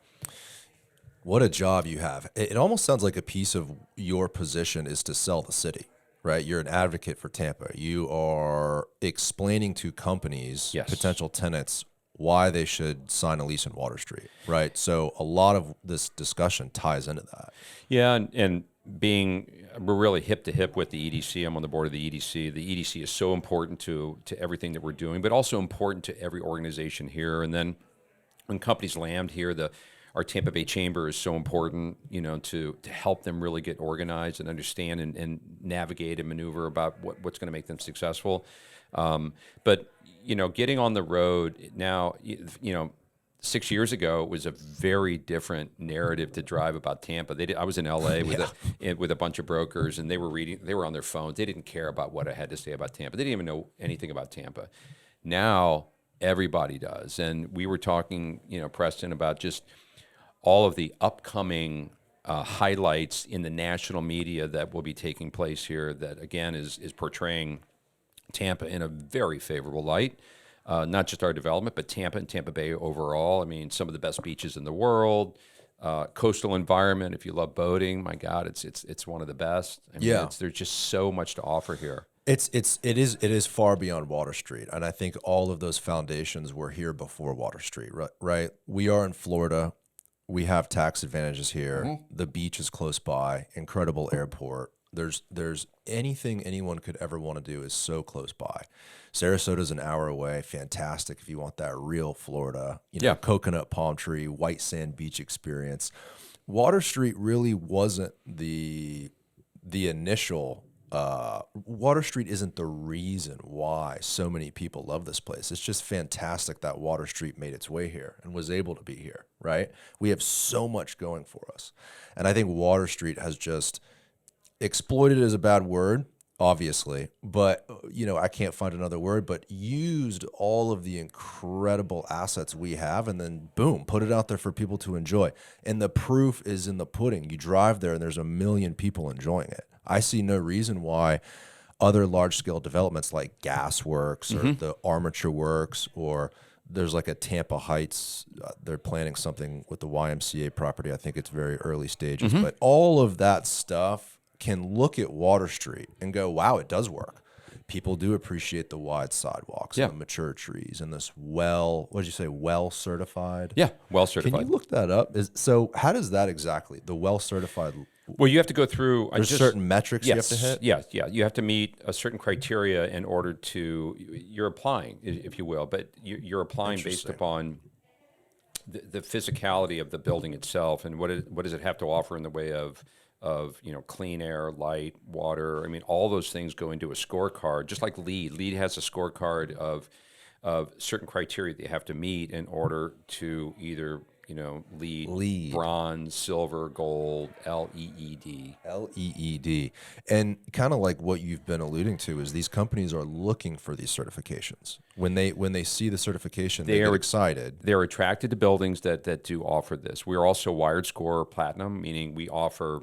What a job you have. It almost sounds like a piece of your position is to sell the city. Right, you're an advocate for Tampa. You are explaining to companies, potential tenants, why they should sign a lease in Water Street. Right, so a lot of this discussion ties into that. Yeah, and we're really hip to hip with the EDC. I'm on the board of the EDC. The EDC is so important to everything that we're doing, but also important to every organization here. And then when companies land here, our Tampa Bay Chamber is so important, to help them really get organized and understand and navigate and maneuver about what's going to make them successful. But, getting on the road now, 6 years ago, it was a very different narrative to drive about Tampa. I was in LA with a bunch of brokers, and they were on their phones. They didn't care about what I had to say about Tampa. They didn't even know anything about Tampa. Now everybody does. And we were talking, Preston, about just all of the upcoming highlights in the national media that will be taking place here that, again, is portraying Tampa in a very favorable light. Not just our development, but Tampa and Tampa Bay overall. I mean, some of the best beaches in the world, coastal environment. If you love boating, my God, it's one of the best. I mean, there's just so much to offer here. It is far beyond Water Street, and I think all of those foundations were here before Water Street. Right? We are in Florida. We have tax advantages here. The beach is close by, incredible airport, There's anything anyone could ever want to do is so close by. Sarasota's an hour away. Fantastic if you want that real Florida, coconut palm tree, white sand beach experience. Water Street really wasn't the initial. Water Street isn't the reason why so many people love this place. It's just fantastic that Water Street made its way here and was able to be here, right? We have so much going for us. And I think Water Street has just exploited is a bad word, obviously, but I can't find another word, but used all of the incredible assets we have and then boom, put it out there for people to enjoy. And the proof is in the pudding. You drive there and there's a million people enjoying it. I see no reason why other large-scale developments like Gasworks or the Armature Works, or there's like a Tampa Heights, they're planning something with the YMCA property. I think it's very early stages, but all of that stuff can look at Water Street and go, wow, it does work. People do appreciate the wide sidewalks and the mature trees and this what did you say, well certified? Yeah, well certified. Can you look that up? So how does that exactly, the well certified? Well, you have to go through. There's certain metrics you have to hit? Yeah. You have to meet a certain criteria in order to, you're applying, if you will, but you're applying based upon the physicality of the building itself and what does it have to offer in the way of clean air, light, water. I mean, all those things go into a scorecard, just like LEED. LEED has a scorecard of certain criteria that you have to meet in order to either LEED, bronze, silver, gold, LEED. LEED. And kind of like what you've been alluding to is these companies are looking for these certifications. When they see the certification, they get excited. They're attracted to buildings that do offer this. We are also Wired Score Platinum, meaning we offer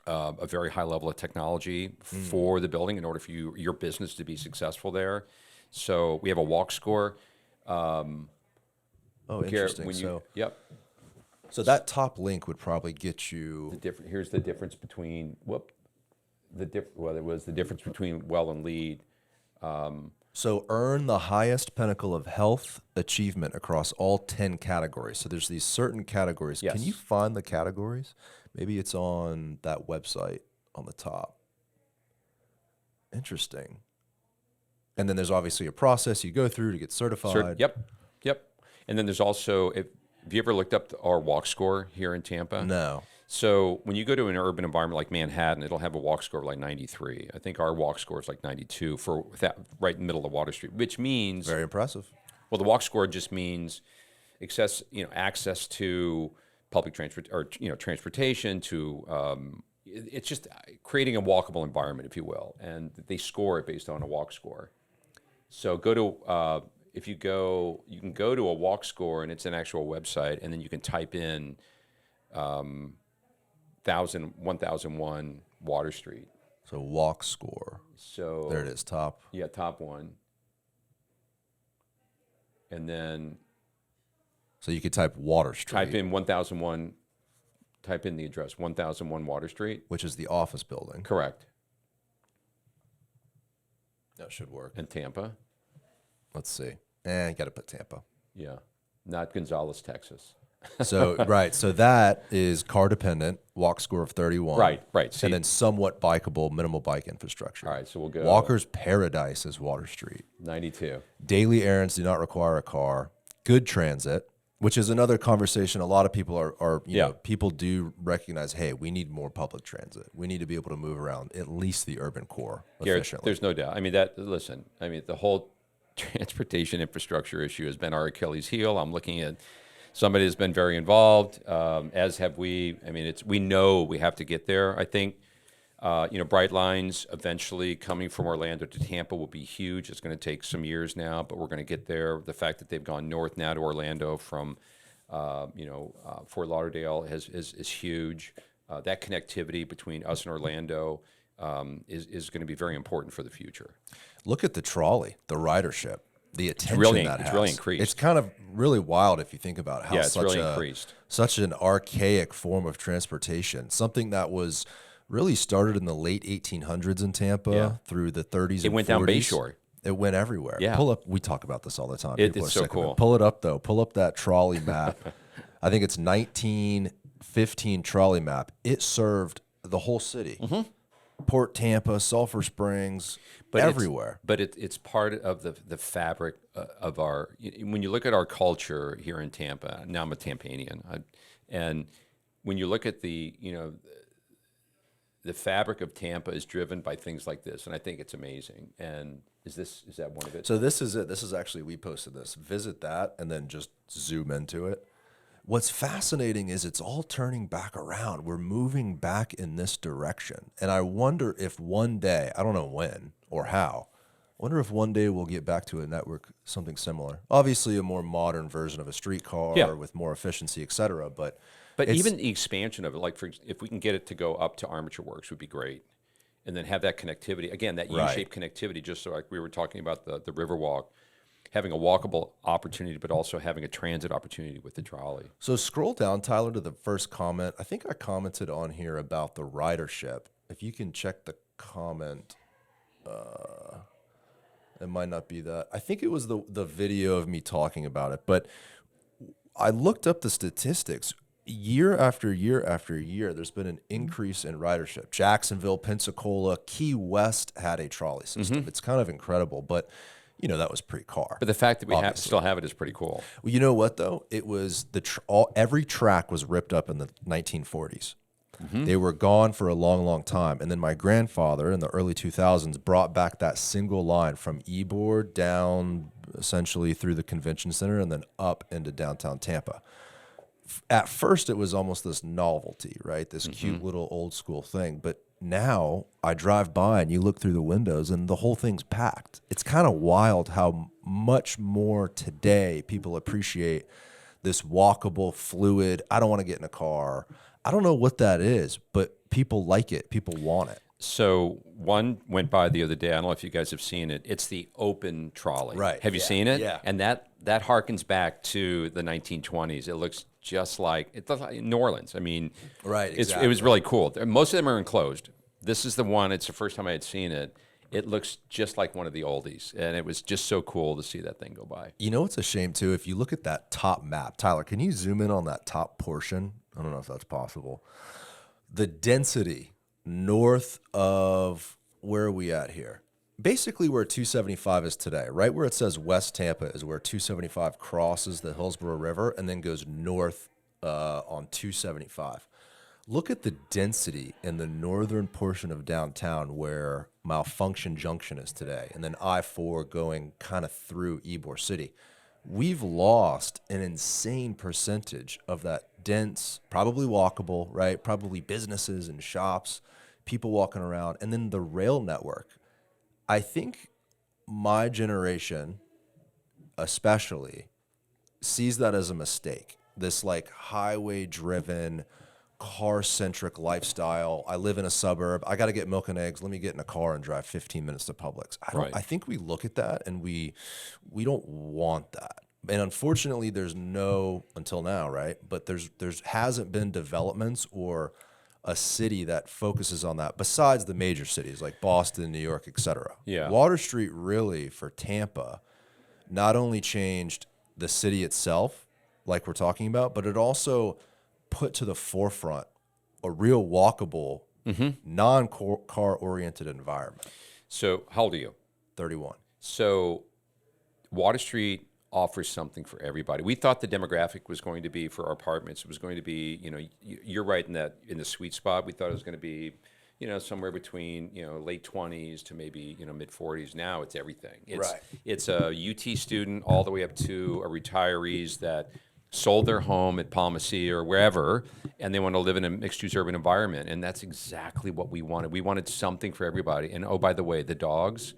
a very high level of technology for the building in order for your business to be successful there. So we have a walk score. Interesting. Yep. So that top link would probably get you. Here's the difference between it was the difference between well and LEED. So earn the highest pinnacle of health achievement across all 10 categories. So there's these certain categories. Yes. Can you find the categories? Maybe it's on that website on the top. Interesting. And then there's obviously a process you go through to get certified. Yep. And then there's also, have you ever looked up our walk score here in Tampa? No. So when you go to an urban environment like Manhattan, it'll have a walk score of like 93. I think our walk score is like 92 for that right in the middle of Water Street, which means very impressive. Well, the walk score just means access to public transportation to it's just creating a walkable environment, if you will, and they score it based on a walk score. So you can go to a walk score, and it's an actual website, and then you can type in 1001 Water Street. So walk score. So there it is, top. Yeah, top one. And then. So you could type Water Street. Type in 1001. Type in the address 1001 Water Street, which is the office building. Correct. That should work. In Tampa. Let's see. You got to put Tampa. Yeah. Not Gonzales, Texas. So, right. So that is car dependent, walk score of 31. Right. See, and then somewhat bikeable, minimal bike infrastructure. All right. So we'll go. Walker's Paradise is Water Street. 92. Daily errands do not require a car. Good transit, which is another conversation. A lot of people people do recognize, hey, we need more public transit. We need to be able to move around at least the urban core efficiently. There's no doubt. I mean, the whole transportation infrastructure issue has been our Achilles heel. I'm looking at somebody that's been very involved, as have we. I mean, we know we have to get there. I think, Bright Lines eventually coming from Orlando to Tampa will be huge. It's going to take some years now, but we're going to get there. The fact that they've gone north now to Orlando from, Fort Lauderdale is huge. That connectivity between us and Orlando is going to be very important for the future. Look at the trolley, the ridership, the attention that has. It's really increased. It's kind of really wild if you think about how increased. Such an archaic form of transportation, something that was really started in the late 1800s in Tampa through the 30s and 40s. It went down Bayshore. It went everywhere. Yeah. Pull up. We talk about this all the time. It's so cool. Pull it up, though. Pull up that trolley map. I think it's 1915 trolley map. It served the whole city. Port Tampa, Sulphur Springs, but everywhere. It's part of the fabric of our. When you look at our culture here in Tampa, now I'm a Tampanian, and when you look at the fabric of Tampa is driven by things like this, and I think it's amazing. And is that one of it? So this is it. This is actually, we posted this. Visit that and then just zoom into it. What's fascinating is it's all turning back around. We're moving back in this direction. And I wonder if one day, I don't know when or how, I wonder if one day we'll get back to a network, something similar. Obviously a more modern version of a streetcar with more efficiency, et cetera. But even the expansion of it, like if we can get it to go up to Armature Works would be great. And then have that connectivity, again, that U-shaped connectivity, just so like we were talking about the Riverwalk, having a walkable opportunity, but also having a transit opportunity with the trolley. So scroll down, Tyler, to the first comment. I think I commented on here about the ridership. If you can check the comment, it might not be that. I think it was the video of me talking about it. But I looked up the statistics. Year after year after year, there's been an increase in ridership. Jacksonville, Pensacola, Key West had a trolley system. It's kind of incredible, but that was pre-car. But the fact that we still have it is pretty cool. Well, you know what though? It was every track was ripped up in the 1940s. They were gone for a long, long time, and then my grandfather in the early 2000s brought back that single line from Ybor down essentially through the convention center and then up into downtown Tampa. At first, it was almost this novelty, right? This cute little old school thing. But now I drive by and you look through the windows and the whole thing's packed. It's kind of wild how much more today people appreciate this walkable, fluid, I don't want to get in a car. I don't know what that is, but people like it. People want it. So one went by the other day. I don't know if you guys have seen it. It's the open trolley. Right. Have you seen it? Yeah. And that harkens back to the 1920s. It looks just like New Orleans. I mean, right. Exactly. It was really cool. Most of them are enclosed. This is the one. It's the first time I had seen it. It looks just like one of the oldies, and it was just so cool to see that thing go by. You know, it's a shame too. If you look at that top map, Tyler, can you zoom in on that top portion? I don't know if that's possible. The density north of, where are we at here? Basically where 275 is today, right where it says West Tampa is where 275 crosses the Hillsborough River and then goes north on 275. Look at the density in the northern portion of downtown where Malfunction Junction is today, and then I-4 going kind of through Ybor City. We've lost an insane percentage of that dense, probably walkable, right? Probably businesses and shops, people walking around, and then the rail network. I think my generation, especially, sees that as a mistake. This like highway-driven, car-centric lifestyle. I live in a suburb. I got to get milk and eggs. Let me get in a car and drive 15 minutes to Publix. I think we look at that and we don't want that. And unfortunately, there's no, until now, right? But there's hasn't been developments or a city that focuses on that besides the major cities like Boston, New York, et cetera. Yeah. Water Street really, for Tampa, not only changed the city itself, like we're talking about, but it also put to the forefront a real walkable, non-car oriented environment. So how old are you? 31. So Water Street offers something for everybody. We thought the demographic was going to be for our apartments. It was going to be, you're right in the sweet spot. We thought it was going to be, somewhere between, late 20s to maybe, mid 40s. Now it's everything. It's a UT student all the way up to a retirees that sold their home at Palmacy or wherever, and they want to live in a mixed-use urban environment. And that's exactly what we wanted. We wanted something for everybody. And oh, by the way, the dogs,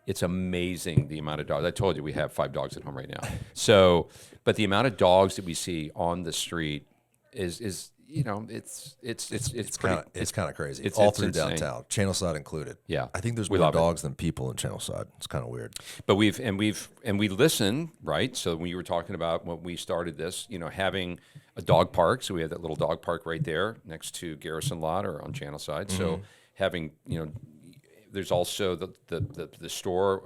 it's amazing the amount of dogs. I told you we have 5 dogs at home right now. So, but the amount of dogs that we see on the street is it's kind of crazy. It's all through insane. Downtown, Channelside included. Yeah, I think there's more dogs than people in Channelside. It's kind of weird. But we listen, right? So when you were talking about when we started this, having a dog park, so we have that little dog park right there next to Garrison Lot or on Channelside. So having there's also the store,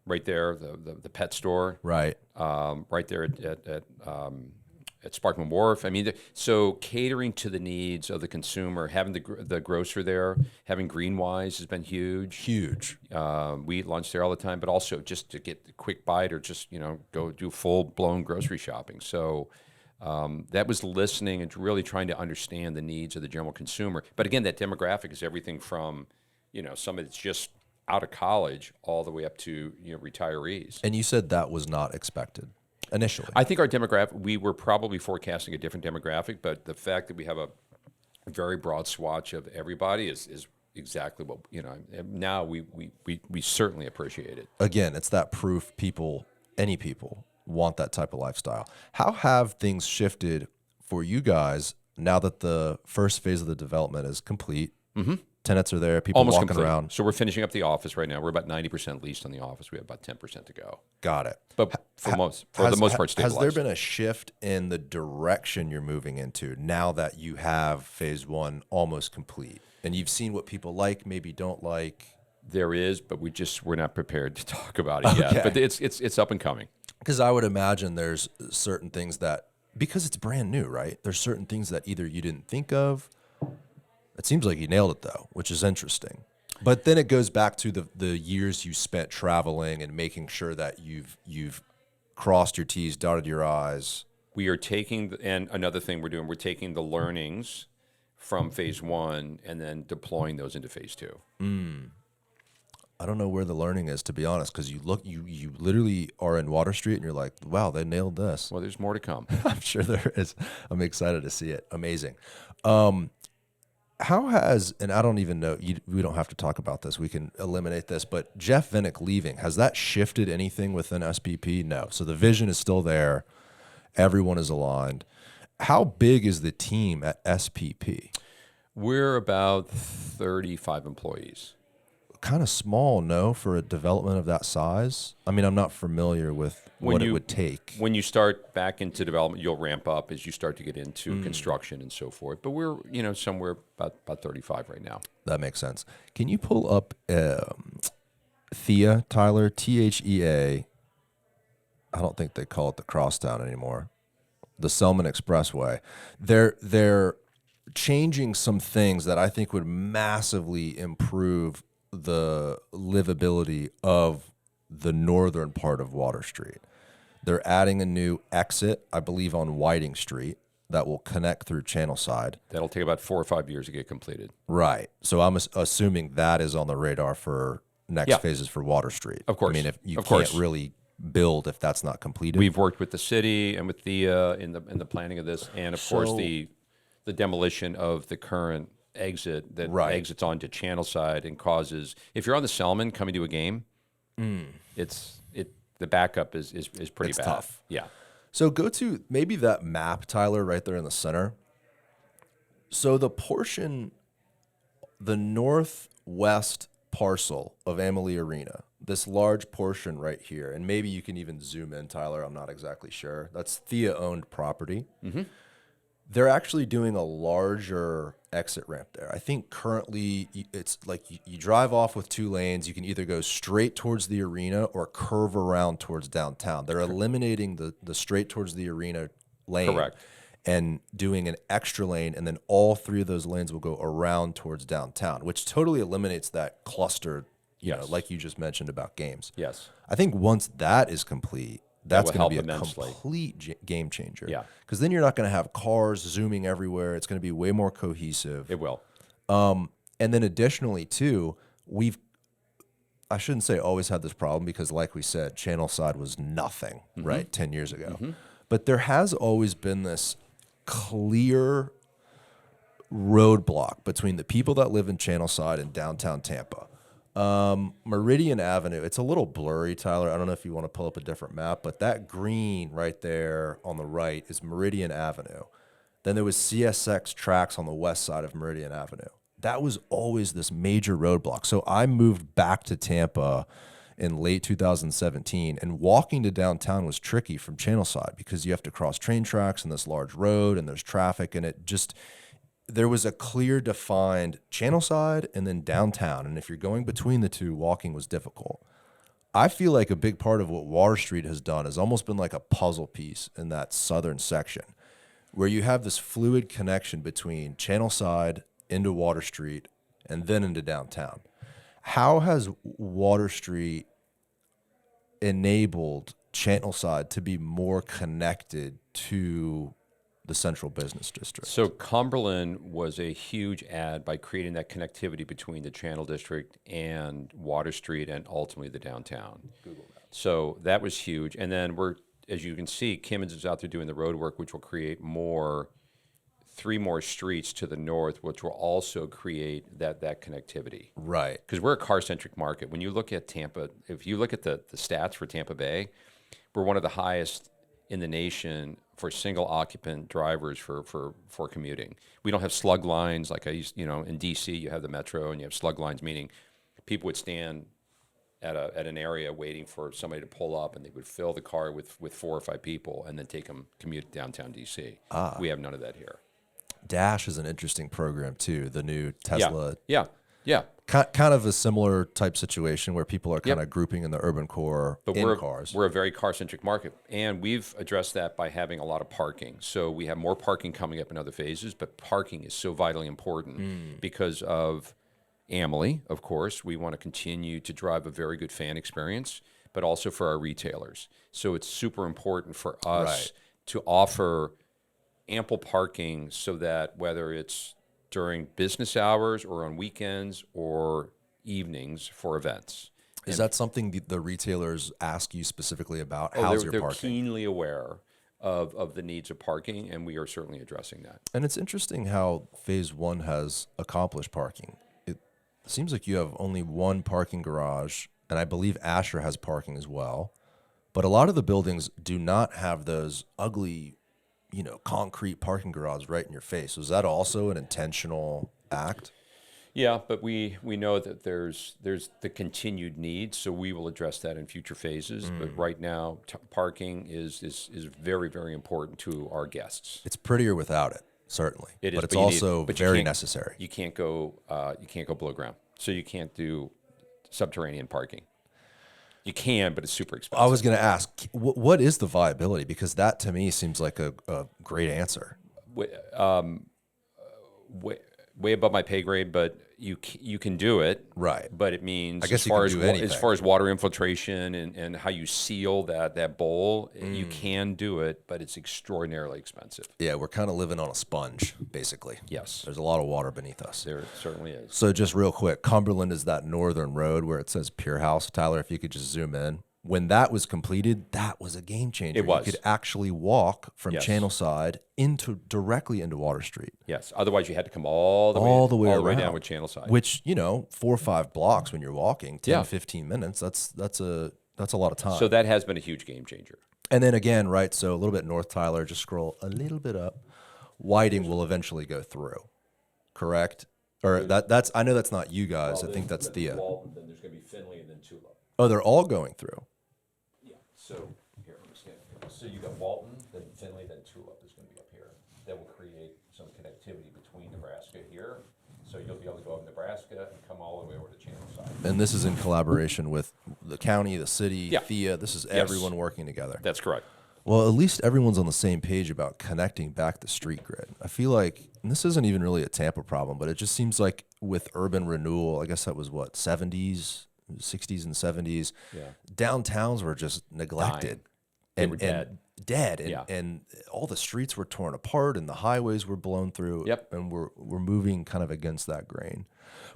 right there, the pet store, right, right there at at Sparkman Wharf. I mean, so catering to the needs of the consumer, having the grocer there, having Greenwise has been huge. Huge. We eat lunch there all the time, but also just to get a quick bite or just go do full blown grocery shopping. So that was listening and really trying to understand the needs of the general consumer. But again, that demographic is everything from somebody that's just out of college all the way up to retirees. And you said that was not expected initially. I think our demographic, we were probably forecasting a different demographic, but the fact that we have a very broad swatch of everybody is exactly what, now we certainly appreciate it. Again, it's that proof any people want that type of lifestyle. How have things shifted for you guys now that the first phase of the development is complete? Mm-hmm. Tenants are there, people Almost walking complete. around. So we're finishing up the office right now. We're about 90% leased on the office. We have about 10% to go. Got it. But for the most part, stabilized. Has there been a shift in the direction you're moving into now that you have phase one almost complete? And you've seen what people like, maybe don't like? There is, but we're not prepared to talk about it yet. But it's up and coming. Because I would imagine there's certain things that, because it's brand new, right? There's certain things that either you didn't think of. It seems like you nailed it, though, which is interesting. But then it goes back to the years you spent traveling and making sure that you've crossed your T's, dotted your I's. We are taking, and another thing we're doing, we're taking the learnings from phase one and then deploying those into phase two. I don't know where the learning is, to be honest, because you literally are in Water Street and you're like, wow, they nailed this. Well, there's more to come. I'm sure there is. I'm excited to see it. Amazing. How has, and I don't even know, we don't have to talk about this. We can eliminate this, but Jeff Vinnick leaving, has that shifted anything within SPP? No. So the vision is still there. Everyone is aligned. How big is the team at SPP? We're about 35 employees. Kind of small, no, for a development of that size? I mean, I'm not familiar with what it would take. When you start back into development, you'll ramp up as you start to get into construction and so forth. But we're, somewhere about 35 right now. That makes sense. Can you pull up Thea, Tyler, THEA? I don't think they call it the Crosstown anymore. The Selman Expressway. They're changing some things that I think would massively improve the livability of the northern part of Water Street. They're adding a new exit, I believe, on Whiting Street that will connect through Channelside. That'll take about 4 or 5 years to get completed. Right. So I'm assuming that is on the radar for next phases for Water Street. Of course. I mean, if you can't really build if that's not completed. We've worked with the city and with the in the planning of this, and of course the demolition of the current exit that exits onto Channelside and causes, if you're on the Selman coming to a game, the backup is pretty bad. Tough. Yeah. So go to maybe that map, Tyler, right there in the center. So the portion, the northwest parcel of Amalie Arena, this large portion right here, and maybe you can even zoom in, Tyler, I'm not exactly sure. That's Thea-owned property. Mm-hmm. They're actually doing a larger exit ramp there. I think currently it's like you drive off with 2 lanes. You can either go straight towards the arena or curve around towards downtown. They're eliminating the straight towards the arena lane. Correct. And doing an extra lane, and then all 3 of those lanes will go around towards downtown, which totally eliminates that cluster, you know, like you just mentioned about games. Yes. I think once that is complete, that's going to be a immensely. complete game changer. Yeah. Because then you're not going to have cars zooming everywhere. It's going to be way more cohesive. It will. And then additionally, too, I shouldn't say always had this problem because, like we said, Channelside was nothing, right, 10 years ago. Mm-hmm. But there has always been this clear roadblock between the people that live in Channelside and downtown Tampa. Meridian Avenue, it's a little blurry, Tyler. I don't know if you want to pull up a different map, but that green right there on the right is Meridian Avenue. Then there was CSX tracks on the west side of Meridian Avenue. That was always this major roadblock. So I moved back to Tampa in late 2017, and walking to downtown was tricky from Channelside because you have to cross train tracks and this large road and there's traffic, and there was a clear defined Channelside and then downtown. And if you're going between the two, walking was difficult. I feel like a big part of what Water Street has done has almost been like a puzzle piece in that southern section. where you have this fluid connection between Channel Side into Water Street and then into downtown. How has Water Street enabled Channel Side to be more connected to the central business district? So Cumberland was a huge add by creating that connectivity between the Channel District and Water Street and ultimately the downtown. So that was huge. And then as you can see, Kimmons is out there doing the road work, which will create 3 more streets to the north, which will also create that connectivity. Right. Because we're a car-centric market. When you look at Tampa, if you look at the stats for Tampa Bay, we're one of the highest in the nation for single occupant drivers for commuting. We don't have slug lines like in DC you have the metro and you have slug lines, meaning people would stand at an area waiting for somebody to pull up and they would fill the car with 4 or 5 people and then take them commute downtown DC. We have none of that here. Dash is an interesting program too. The new Tesla. Yeah. Kind of a similar type situation where people are kind of grouping in the urban core cars. We're a very car-centric market, and we've addressed that by having a lot of parking. So we have more parking coming up in other phases, but parking is so vitally important because of Amalie, of course. We want to continue to drive a very good fan experience, but also for our retailers. So it's super important for us to offer ample parking so that whether it's during business hours or on weekends or evenings for events. Is that something the retailers ask you specifically about? How's your parking? They're keenly aware of the needs of parking, and we are certainly addressing that. And it's interesting how Phase 1 has accomplished parking. It seems like you have only 1 parking garage, and I believe Asher has parking as well. But a lot of the buildings do not have those ugly concrete parking garages right in your face. So is that also an intentional act? Yeah, but we know that there's the continued need, so we will address that in future phases. But right now, parking is very, very important to our guests. It's prettier without it, certainly. It is, but it's also very necessary. You can't go below ground, so you can't do subterranean parking. You can, but it's super expensive. I was going to ask, what is the viability? Because that to me seems like a great answer. Way above my pay grade, but you can do it. Right. But it means I guess as far as water infiltration and how you seal that bowl, you can do it, but it's extraordinarily expensive. Yeah, we're kind of living on a sponge, basically. Yes. There's a lot of water beneath us. There certainly is. So just real quick, Cumberland is that northern road where it says Pure House. Tyler, if you could just zoom in. When that was completed, that was a game changer. It was. You could actually walk from Yes. Channel Side directly into Water Street. Yes. Otherwise, you had to come all the way around. down with Channel Side. Which, 4 or 5 blocks when you're walking, 10, 15 minutes, that's a lot of time. So that has been a huge game changer. And then again, right, so a little bit north, Tyler, just scroll a little bit up. Whiting will eventually go through, correct? Or that's I know that's not you guys. I think that's Thea. Walton, then there's going to be Finley, and then Tulip. Oh, they're all going through. Yeah. So here, I'm just going to. So you got Walton, then Finley, then Tulip is going to be up here. That will create some connectivity between Nebraska here. So you'll be able to go up Nebraska and come all the way over to Channel Side. And this is in collaboration with the county, the city, Thea. This is everyone working together. That's correct. Well, at least everyone's on the same page about connecting back the street grid. I feel like, and this isn't even really a Tampa problem, but it just seems like with urban renewal, I guess that was what, 60s and 70s, downtowns were just neglected. They were dead. And all the streets were torn apart and the highways were blown through. Yep. And we're moving kind of against that grain.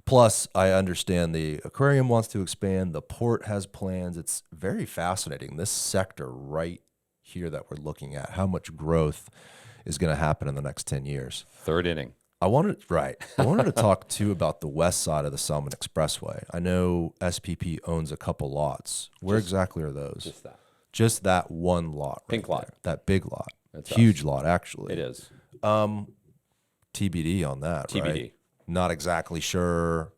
Plus, I understand the aquarium wants to expand. The port has plans. It's very fascinating. This sector right here that we're looking at, how much growth is going to happen in the next 10 years. Third inning. I wanted to talk too about the west side of the Selman Expressway. I know SPP owns a couple lots. Where exactly are those? Just that. Just that one lot. Pink lot. There. That big lot. That's huge lot, actually. It is. TBD on that, TBD. Right? Not exactly sure.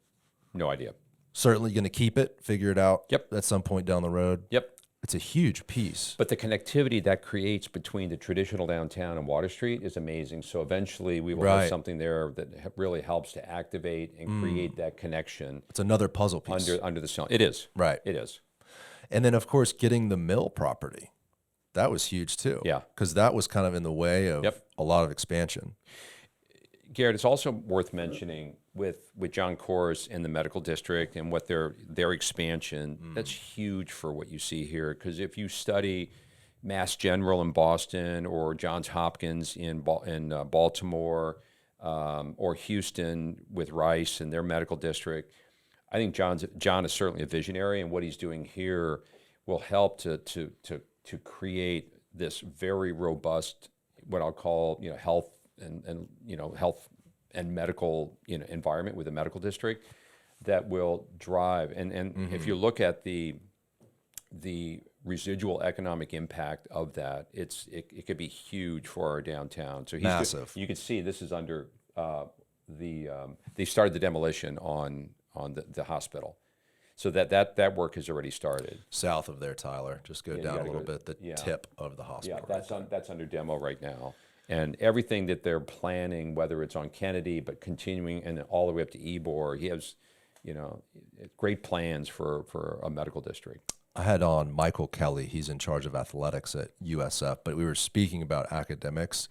No idea. Certainly going to keep it, figure it out Yep. at some point down the road. Yep. It's a huge piece. But the connectivity that creates between the traditional downtown and Water Street is amazing. So eventually we will have something there that really helps to activate and create that connection. It's another puzzle piece. Under the sun. It is. Right. It is. And then, of course, getting the mill property. That was huge too. Yeah. Because that was kind of in the way of Yep. a lot of expansion. Garrett, it's also worth mentioning with John Kors and the medical district and what their expansion, that's huge for what you see here. Because if you study Mass General in Boston or Johns Hopkins in Baltimore or Houston with Rice and their medical district, I think John is certainly a visionary, and what he's doing here will help to create this very robust, what I'll call, health and health and medical environment with a medical district that will drive. And if you look at the residual economic impact of that, it could be huge for our downtown. So Massive. You can see this is under they started the demolition on the hospital. So that work has already started. South of there, Tyler. Just go down a little bit, the tip of the hospital. Yeah, that's under demo right now. And everything that they're planning, whether it's on Kennedy, but continuing and all the way up to Ybor, he has, great plans for a medical district. I had on Michael Kelly. He's in charge of athletics at USF, but we were speaking about academics,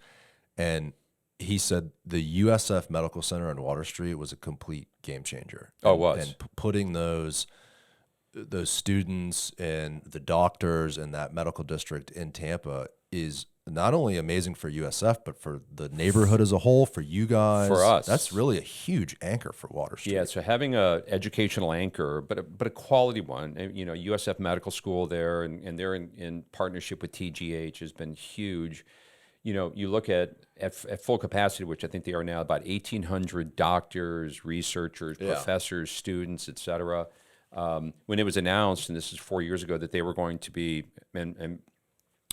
and he said the USF Medical Center on Water Street was a complete game changer. Oh, it was. And putting those students and the doctors in that medical district in Tampa is not only amazing for USF, but for the neighborhood as a whole, for you guys. For us. That's really a huge anchor for Water Street. Yeah, so having a educational anchor, but a quality one. And, USF Medical School there, and they're in partnership with TGH has been huge. You look at full capacity, which I think they are now, about 1,800 doctors, researchers, professors, students, et cetera. When it was announced, and this is 4 years ago, that they were going to be, and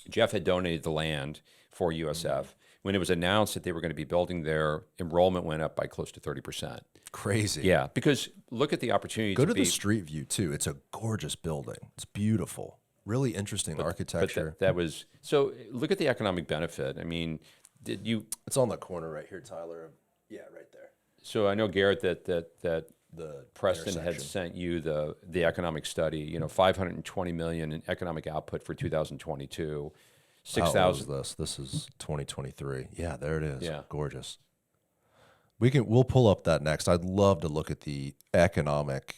Jeff had donated the land for USF. When it was announced that they were going to be building there, enrollment went up by close to 30%. Crazy. Yeah, because look at the opportunity Go to the street view, too. It's a gorgeous building. It's beautiful. Really interesting architecture. That was, so look at the economic benefit. I mean, It's on the corner right here, Tyler. Yeah, right there. So I know, Garrett, that The Preston had intersection. sent you the economic study, $520 million in economic output for 2022. How old 6,000. is this? This is 2023. Yeah, there it is. Yeah. Gorgeous. We'll pull up that next. I'd love to look at the economics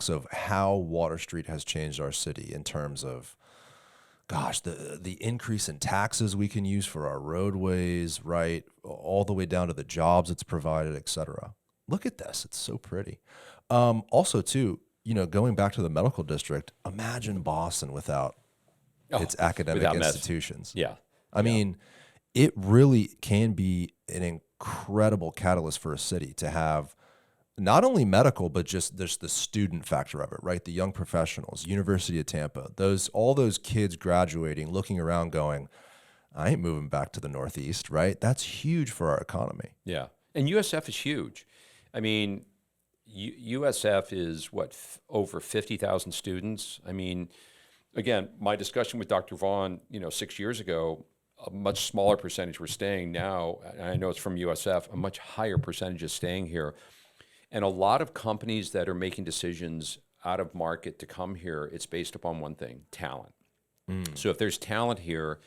of how Water Street has changed our city in terms of, gosh, the increase in taxes we can use for our roadways, right? All the way down to the jobs it's provided, et cetera. Look at this. It's so pretty. Also, too, going back to the medical district, imagine Boston without its academic without institutions. Yeah. I mean, it really can be an incredible catalyst for a city to have not only medical, but just there's the student factor of it, right? The young professionals, University of Tampa, all those kids graduating, looking around going, I ain't moving back to the Northeast, right? That's huge for our economy. Yeah. And USF is huge. I mean, USF is over 50,000 students. I mean, again, my discussion with Dr. Vaughn, 6 years ago, a much smaller percentage were staying. Now, and I know it's from USF, a much higher percentage is staying here. And a lot of companies that are making decisions out of market to come here, it's based upon one thing: talent. So if there's talent here,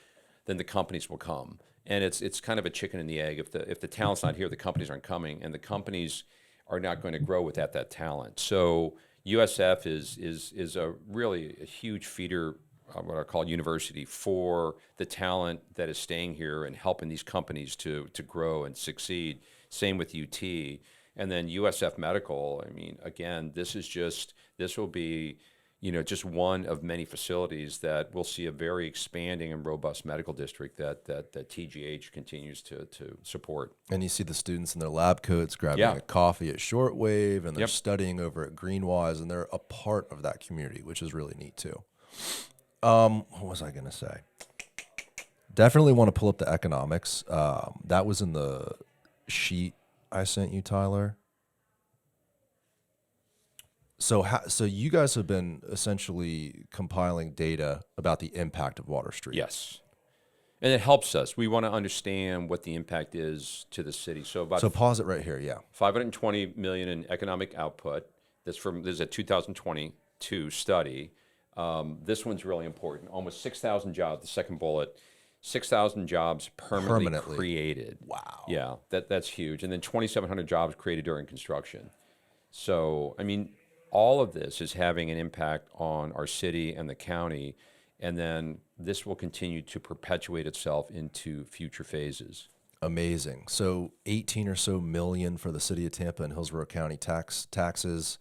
then the companies will come. And it's kind of a chicken and the egg. If the talent's not here, the companies aren't coming, and the companies are not going to grow without that talent. So USF is a really a huge feeder, what I call university, for the talent that is staying here and helping these companies to grow and succeed. Same with UT. And then USF Medical, I mean, again, this will be, just one of many facilities that will see a very expanding and robust medical district that TGH continues to support. And you see the students in their lab coats grabbing Yeah. a coffee at Shortwave, and they're Yep. studying over at Greenwise, and they're a part of that community, which is really neat too. What was I going to say? Definitely want to pull up the economics. That was in the sheet I sent you, Tyler. So you guys have been essentially compiling data about the impact of Water Street. Yes. And it helps us. We want to understand what the impact is to the city. So Pause it right here. Yeah. $520 million in economic output. This is a 2022 study. This one's really important. Almost 6,000 jobs. The second bullet, 6,000 jobs permanently created. Wow. Yeah, that's huge. And then 2,700 jobs created during construction. So, I mean, all of this is having an impact on our city and the county, and then this will continue to perpetuate itself into future phases. Amazing. So 18 or so million for the city of Tampa and Hillsborough County taxes,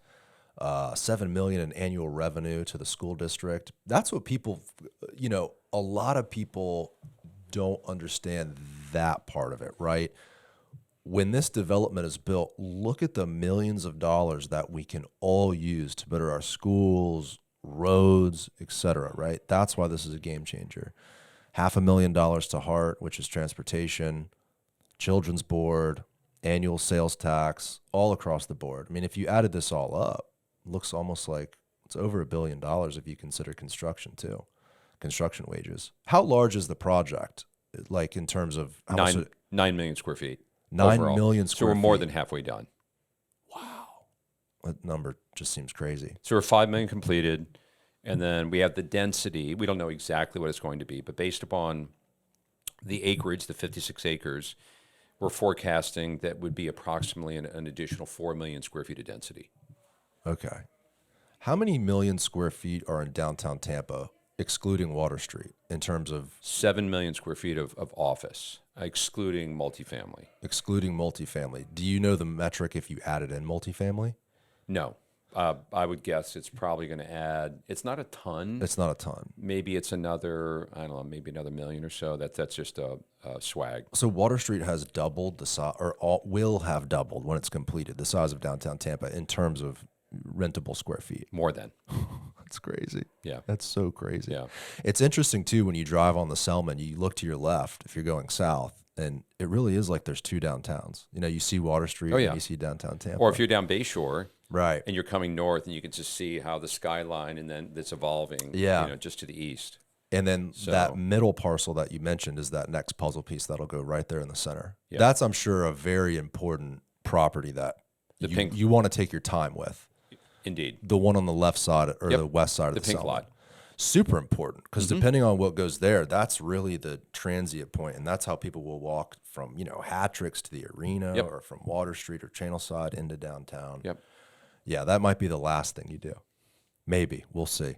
7 million in annual revenue to the school district. That's what people, a lot of people don't understand that part of it, right? When this development is built, look at the millions of dollars that we can all use to better our schools, roads, et cetera, right? That's why this is a game changer. $500,000 to HART, which is transportation, children's board, annual sales tax, all across the board. I mean, if you added this all up, it looks almost like it's over $1 billion if you consider construction too, construction wages. How large is the project, like in terms of how much 9 million square feet. 9 overall. million So square we're more feet. than halfway done. Wow. That number just seems crazy. So we're 5 million completed, and then we have the density. We don't know exactly what it's going to be, but based upon the acreage, the 56 acres, we're forecasting that would be approximately an additional 4 million square feet of density. Okay. How many million square feet are in downtown Tampa, excluding Water Street, in terms of 7 million square feet of office, excluding multifamily. excluding multifamily? Do you know the metric if you added in multifamily? No. I would guess it's probably going to add, it's not a ton. It's not a ton. Maybe it's another, I don't know, maybe another million or so. That's just a swag. So Water Street has doubled the size, will have doubled when it's completed, the size of downtown Tampa in terms of rentable square feet. More than. That's crazy. Yeah. That's so crazy. Yeah. It's interesting too when you drive on the Selman, you look to your left if you're going south, and it really is like there's two downtowns. You see Water Street yeah. and you see downtown Tampa. Or if you're down Bayshore, right, and you're coming north, and you can just see how the skyline and then that's evolving, Yeah. Just to the east. and then that middle parcel that you mentioned is that next puzzle piece that'll go right there in the center. Yeah. That's, I'm sure, a very important property that you want to take your time with. Indeed. The one on the left side or the west side of the pink Selman. lot. Super important because depending on what goes there, that's really the transient point, and that's how people will walk from Hattricks to the arena or from Water Street or Channel Side into downtown. Yep. Yeah, that might be the last thing you do. Maybe. We'll see.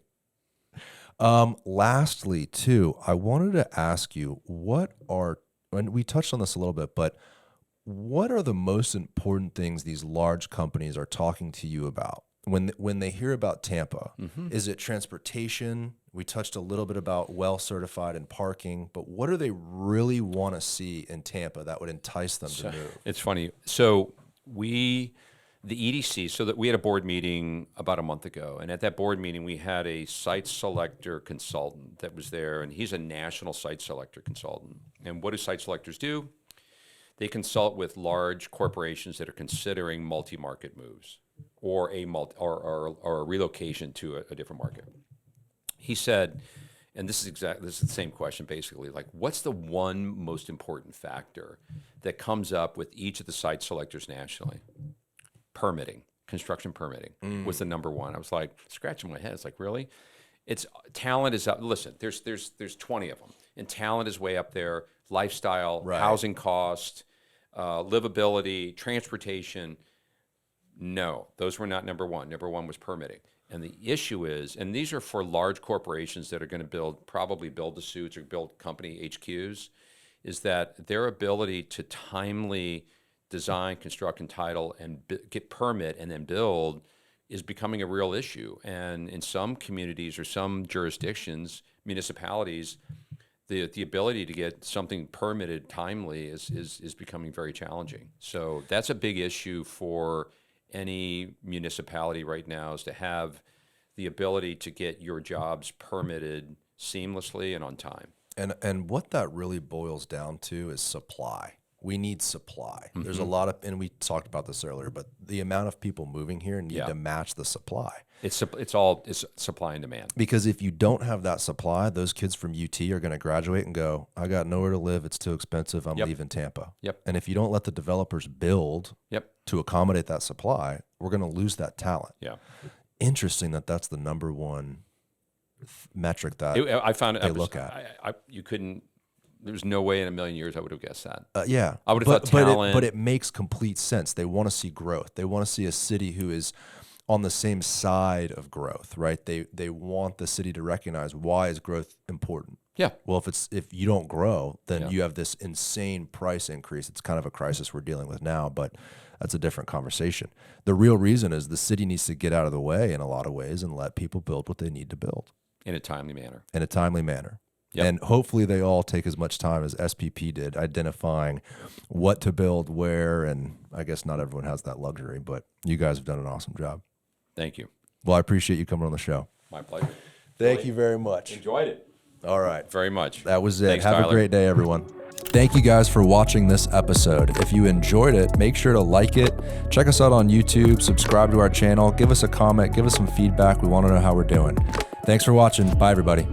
Lastly, too, I wanted to ask you and we touched on this a little bit, but what are the most important things these large companies are talking to you about when they hear about Tampa? Is it transportation? We touched a little bit about well-certified and parking, but what do they really want to see in Tampa that would entice them to move? It's funny. So the EDC, so that we had a board meeting about a month ago, and at that board meeting we had a site selector consultant that was there, and he's a national site selector consultant. And what do site selectors do? They consult with large corporations that are considering multi-market moves or a relocation to a different market. He said, and this is the same question basically, like what's the one most important factor that comes up with each of the site selectors nationally? Permitting, construction permitting was the number one. I was like scratching my head. It's like, really? It's talent is up. Listen, there's 20 of them, and talent is way up there. Lifestyle, housing cost, livability, transportation. No, those were not number one. Number one was permitting. And the issue is, and these are for large corporations that are going to probably build the suits or build company HQs, is that their ability to timely design, construct, and title, and get permit and then build is becoming a real issue. And in some communities or some jurisdictions, municipalities, the ability to get something permitted timely is becoming very challenging. So that's a big issue for any municipality right now, is to have the ability to get your jobs permitted seamlessly and on time. And what that really boils down to is supply. We need supply. There's a lot of, and we talked about this earlier, but the amount of people moving here need to match the supply. It's supply and demand. Because if you don't have that supply, those kids from UT are going to graduate and go, I got nowhere to live. It's too expensive. I'm leaving Tampa. Yep. And if you don't let the developers build to accommodate that supply, we're going to lose that talent. Yeah. Interesting that's the number one metric that I found they look at. You couldn't. There's no way in a million years I would have guessed that. Yeah, I would have thought talent. But it makes complete sense. They want to see growth. They want to see a city who is on the same side of growth, right? They want the city to recognize, why is growth important? Yeah. Well, if you don't grow, then you have this insane price increase. It's kind of a crisis we're dealing with now, but that's a different conversation. The real reason is the city needs to get out of the way in a lot of ways and let people build what they need to build In a timely manner. Yep. And hopefully they all take as much time as SPP did, identifying what to build where. And I guess not everyone has that luxury, but you guys have done an awesome job. Thank you. Well, I appreciate you coming on the show. My pleasure. Thank you very much. Enjoyed it. All right. Very much. That was it. Thanks, Have Tyler. a great day, everyone. Thank you guys for watching this episode. If you enjoyed it, make sure to like it. Check us out on YouTube, subscribe to our channel, give us a comment, give us some feedback. We want to know how we're doing. Thanks for watching. Bye, everybody.